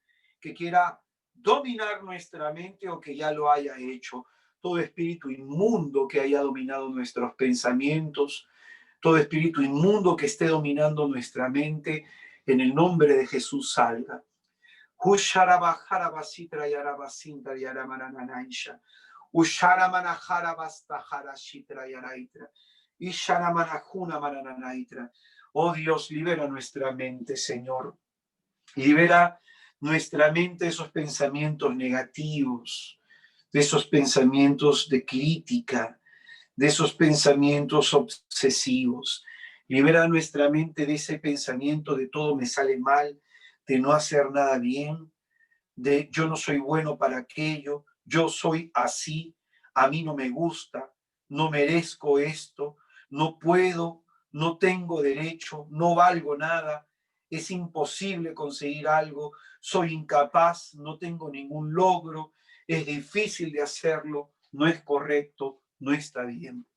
que quiera dominar nuestra mente o que ya lo haya hecho. Todo espíritu inmundo que haya dominado nuestros pensamientos, todo espíritu inmundo que esté dominando nuestra mente, en el nombre de Jesús salga. Oh Dios, libera nuestra mente, Señor. Libera nuestra mente de esos pensamientos negativos, de esos pensamientos de crítica, de esos pensamientos obsesivos. Libera nuestra mente de ese pensamiento de todo me sale mal, de no hacer nada bien, de yo no soy bueno para aquello, yo soy así, a mí no me gusta, no merezco esto, no puedo, no tengo derecho, no valgo nada, es imposible conseguir algo, soy incapaz, no tengo ningún logro, es difícil de hacerlo, no es correcto, no está bien.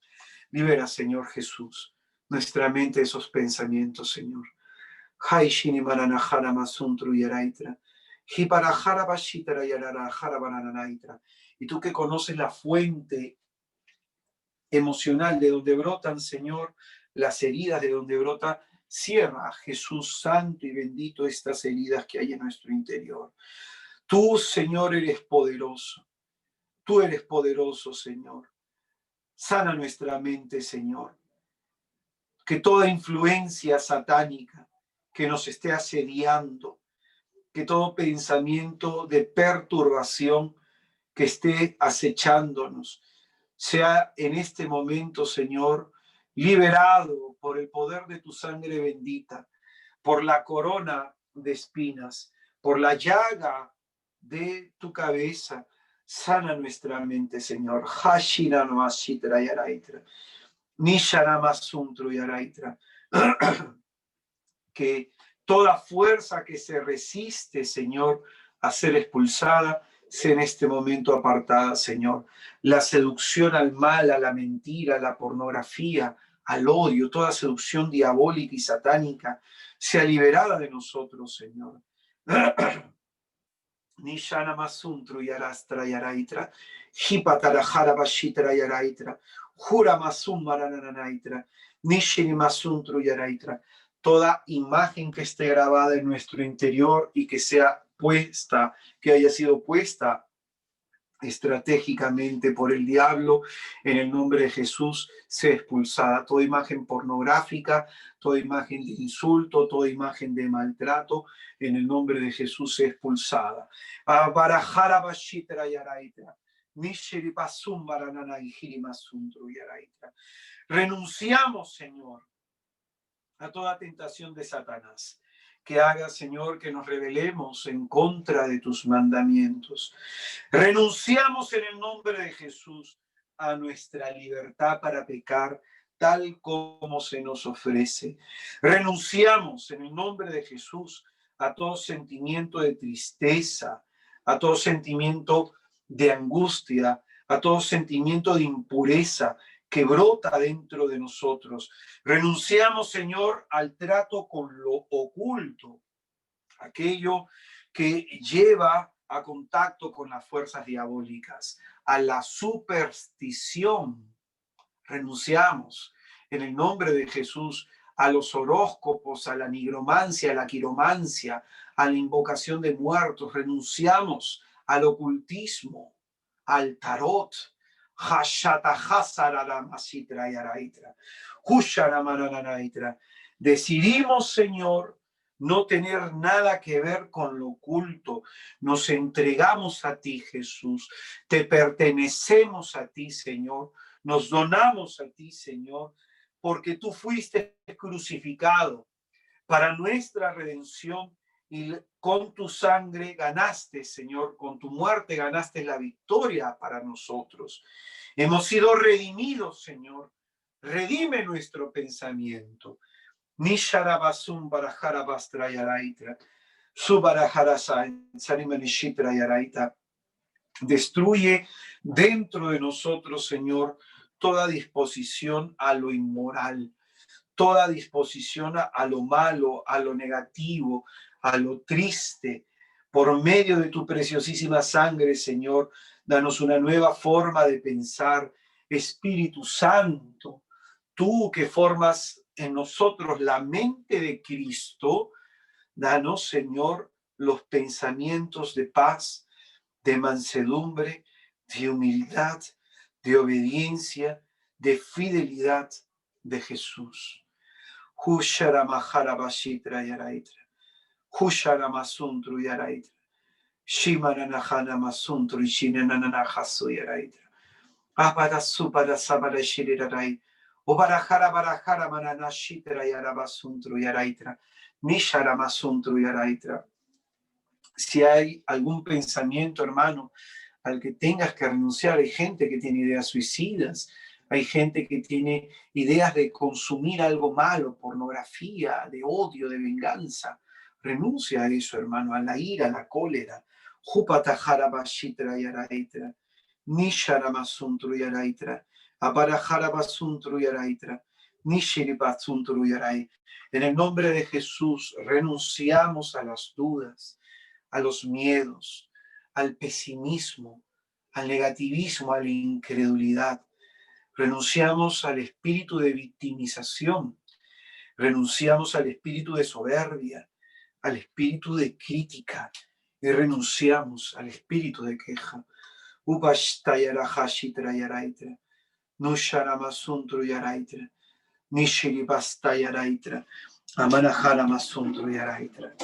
Libera, Señor Jesús, nuestra mente de esos pensamientos, Señor. Y tú que conoces la fuente emocional de donde brotan, Señor, las heridas de donde brota, cierra, Jesús santo y bendito, estas heridas que hay en nuestro interior. Tú, Señor, eres poderoso. Tú eres poderoso, Señor. Sana nuestra mente, Señor. Que toda influencia satánica que nos esté asediando, que todo pensamiento de perturbación que esté acechándonos, sea en este momento, Señor, liberado por el poder de tu sangre bendita, por la corona de espinas, por la llaga de tu cabeza. Sana nuestra mente, Señor. Hashina no ashitra yaraitra. Nishana masuntru yaraitra. Que toda fuerza que se resiste, Señor, a ser expulsada, sea en este momento apartada, Señor. La seducción al mal, a la mentira, a la pornografía, al odio, toda seducción diabólica y satánica, sea liberada de nosotros, Señor. Nishana masuntru yarastra yaraitra, hipatarajara bashitra yaraitra, jura masum marananaitra, nishini masuntru yaraitra. Toda imagen que esté grabada en nuestro interior y que sea puesta, que haya sido puesta estratégicamente por el diablo, en el nombre de Jesús, sea expulsada. Toda imagen pornográfica, toda imagen de insulto, toda imagen de maltrato, en el nombre de Jesús, sea expulsada. Renunciamos, Señor, a toda tentación de Satanás. Que haga, Señor, que nos rebelemos en contra de tus mandamientos. Renunciamos en el nombre de Jesús a nuestra libertad para pecar, tal como se nos ofrece. Renunciamos en el nombre de Jesús a todo sentimiento de tristeza, a todo sentimiento de angustia, a todo sentimiento de impureza que brota dentro de nosotros. Renunciamos, Señor, al trato con lo oculto, aquello que lleva a contacto con las fuerzas diabólicas, a la superstición. Renunciamos en el nombre de Jesús a los horóscopos, a la nigromancia, a la quiromancia, a la invocación de muertos. Renunciamos al ocultismo, al tarot. Decidimos, Señor, no tener nada que ver con lo oculto. Nos entregamos a ti, Jesús. Te pertenecemos a ti, Señor. Nos donamos a ti, Señor, porque tú fuiste crucificado para nuestra redención y con tu sangre ganaste, Señor, con tu muerte ganaste la victoria para nosotros. Hemos sido redimidos, Señor. Redime nuestro pensamiento. Nisharabasum barajarabastra yaraitra. Subarajarasa sarimanishitra yaraita. Destruye dentro de nosotros, Señor, toda disposición a lo inmoral, toda disposición a lo malo, a lo negativo, a lo triste. Por medio de tu preciosísima sangre, Señor, danos una nueva forma de pensar. Espíritu Santo, tú que formas en nosotros la mente de Cristo, danos, Señor, los pensamientos de paz, de mansedumbre, de humildad, de obediencia, de fidelidad de Jesús. Hushara mahara bashitra yaraitra. Hushara masuntru yaraitra. Shimaranahana masuntru shinananahasu yaraitra. Abada subada sabada shirirai. Obarahara barahara mananashitra yarabasuntru yaraitra. Nishara masuntru yaraitra. Si hay algún pensamiento, hermano, al que tengas que renunciar, hay gente que tiene ideas suicidas, hay gente que tiene ideas de consumir algo malo, pornografía, de odio, de venganza. Renuncia a eso, hermano, a la ira, a la cólera. Jupatahara bashitra yaraitra, nishara masuntru yaraitra, aparajara basuntru yaraitra, nishiri basuntru yarai. En el nombre de Jesús renunciamos a las dudas, a los miedos, al pesimismo, al negativismo, a la incredulidad. Renunciamos al espíritu de victimización, renunciamos al espíritu de soberbia, al espíritu de crítica y renunciamos al espíritu de queja. Upashtayara hashitra yaraitra, Nusharamasuntra yaraitra, Nishiribastayaraitra, Amanaharamasundru yaraitra,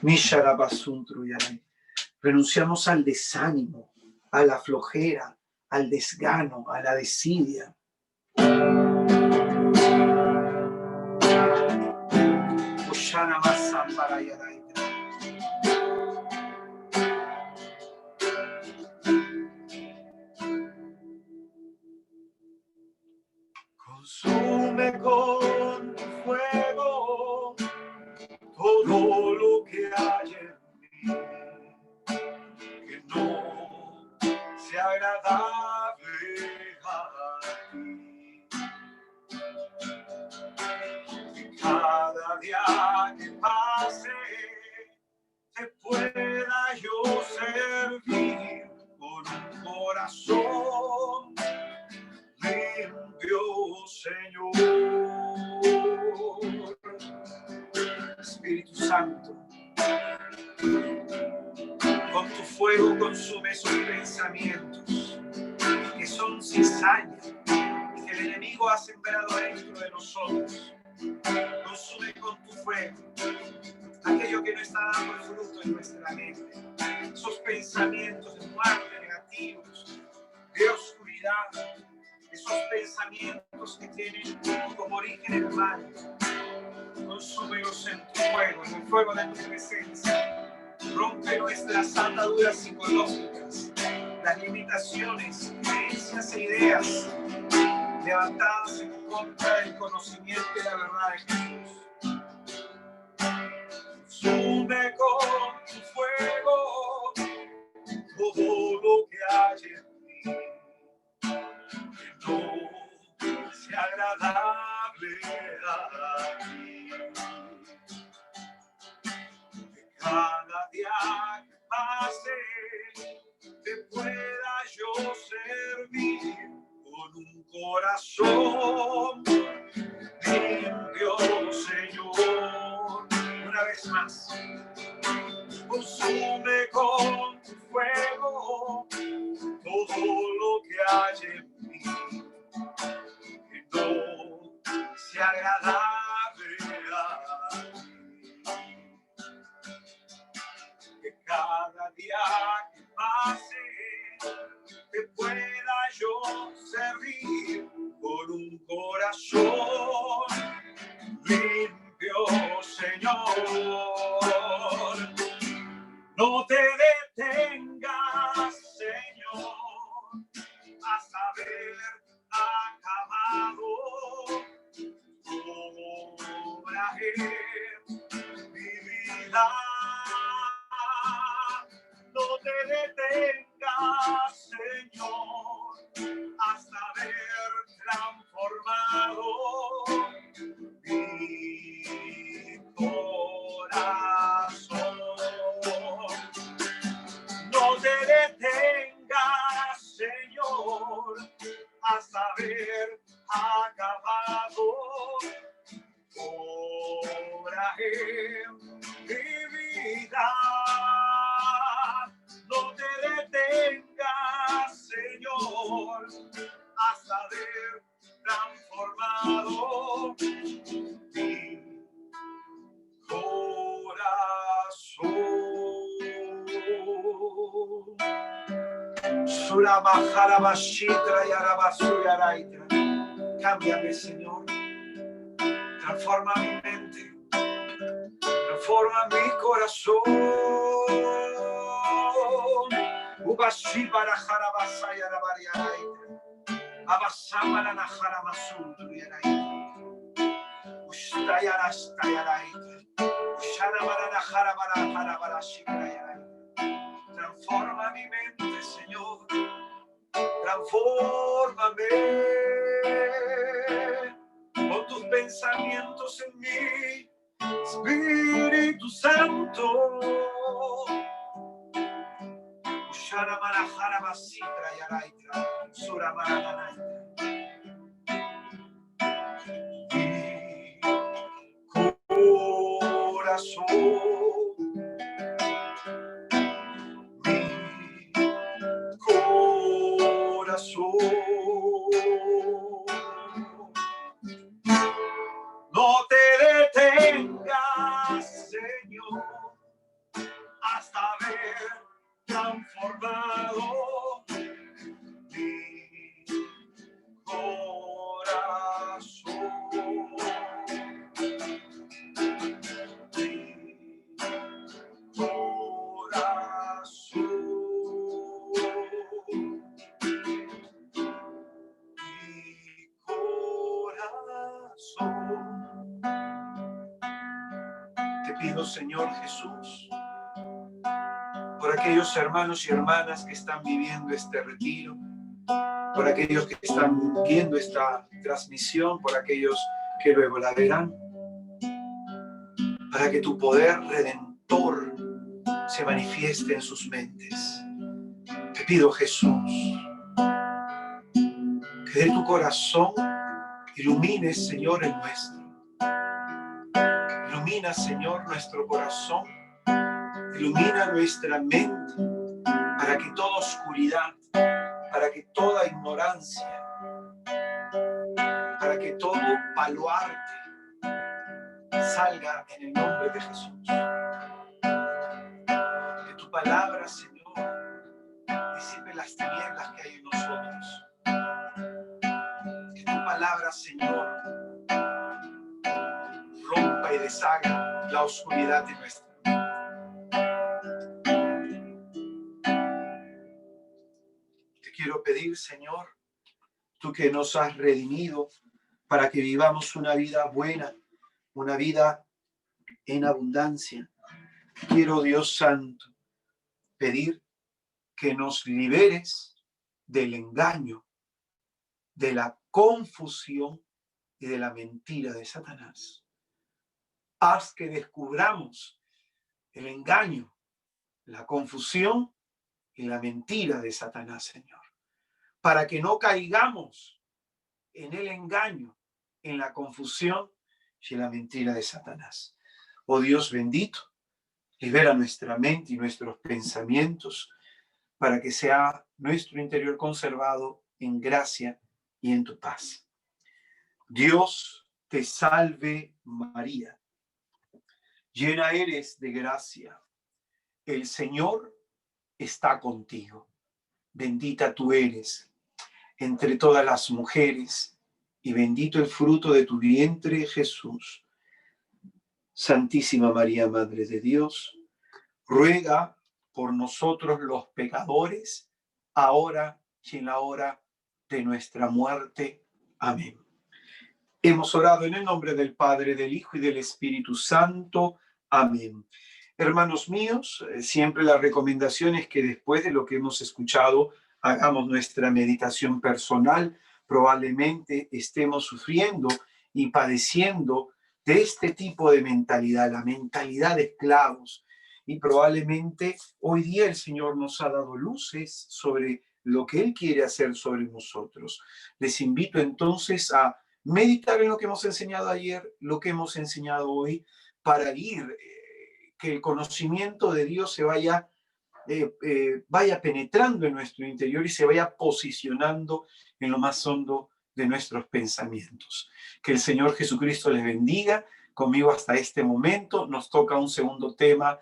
Nisharabasundru yaraitra. Renunciamos al desánimo, a la flojera, al desgano, a la desidia. Consume con tu fuego todo lo que hay en mí, que no sea agradable a ti. Que cada día que pase te pueda yo servir con un corazón limpio, Señor. Espíritu Santo, con tu fuego consume esos pensamientos que son cizaña que el enemigo ha sembrado dentro de nosotros. Consume con tu fuego aquello que no está dando fruto en nuestra mente, esos pensamientos de muerte negativos, de oscuridad, esos pensamientos que tienen como origen el mal. Consúmelos en tu fuego, en el fuego de tu presencia. Rompe nuestras ataduras psicológicas, las limitaciones, creencias e ideas levantadas en contra del conocimiento de la verdad de Jesús. Consume con tu fuego todo lo que hay en mí, que no sea agradable a ti. Que cada día que pase te pueda yo servir con un corazón limpio, Señor. Una vez más, consume con tu fuego todo lo que hay en mí, que no sea agradable a ti. Que cada día que pase te pueda yo servir con un corazón limpio, Señor. No te detengas, Señor, hasta haber acabado tu obra en mi vida. No te detengas, Señor, hasta haber transformado mi corazón. No te detengas, Señor, hasta haber acabado obra en mi vida. No te detengas, Señor, hasta haber transformado mi corazón. Surabajarabashitra y arabasuyaraitra. Cámbiame, Señor. Transforma mi mente. Transforma mi corazón. Ubashi para jarabasaya rabariaraitra. Abashamana najaramasuntu yaraitra. Ushtayarashtayaraitra. Ushanamana najarabara jarabarashitra yaraitra. Transforma mi mente, Señor. Transfórmame con tus pensamientos en mí, Espíritu Santo. Arajarabasitra yaraitra, suramananaita. No te detengas, Señor, hasta ver transformado mi corazón. Te pido, Señor Jesús, por aquellos hermanos y hermanas que están viviendo este retiro, por aquellos que están viendo esta transmisión, por aquellos que luego la verán, para que tu poder redentor se manifieste en sus mentes. Te pido, Jesús, que de tu corazón ilumines, Señor, el nuestro. Ilumina, Señor, nuestro corazón. Ilumina nuestra mente para que toda oscuridad, para que toda ignorancia, para que todo baluarte salga en el nombre de Jesús. Que tu palabra, Señor, disipe las tinieblas que hay en nosotros. Que tu palabra, Señor, rompa y deshaga la oscuridad de nuestra vida. Te quiero pedir, Señor, tú que nos has redimido para que vivamos una vida buena, una vida en abundancia. Quiero, Dios Santo, pedir que nos liberes del engaño, de la confusión y de la mentira de Satanás. Haz que descubramos el engaño, la confusión y la mentira de Satanás, Señor, para que no caigamos en el engaño, en la confusión y en la mentira de Satanás. Oh Dios bendito, libera nuestra mente y nuestros pensamientos para que sea nuestro interior conservado en gracia y en tu paz. Dios te salve, María. Llena eres de gracia. El Señor está contigo. Bendita tú eres entre todas las mujeres y bendito el fruto de tu vientre, Jesús. Santísima María, Madre de Dios, ruega por nosotros los pecadores, ahora y en la hora de nuestra muerte. Amén. Hemos orado en el nombre del Padre, del Hijo y del Espíritu Santo. Amén. Hermanos míos, siempre la recomendación es que después de lo que hemos escuchado, hagamos nuestra meditación personal. Probablemente estemos sufriendo y padeciendo de este tipo de mentalidad, la mentalidad de esclavos. Y probablemente hoy día el Señor nos ha dado luces sobre lo que Él quiere hacer sobre nosotros. Les invito entonces a meditar en lo que hemos enseñado ayer, lo que hemos enseñado hoy, para ir, que el conocimiento de Dios se vaya penetrando en nuestro interior y se vaya posicionando en lo más hondo de nuestros pensamientos. Que el Señor Jesucristo les bendiga. Conmigo hasta este momento nos toca un segundo tema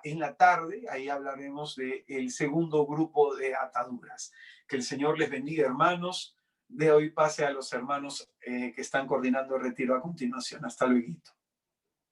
en la tarde. Ahí hablaremos del segundo grupo de ataduras. Que el Señor les bendiga, hermanos. De hoy pase a los hermanos que están coordinando el retiro a continuación. Hasta luego.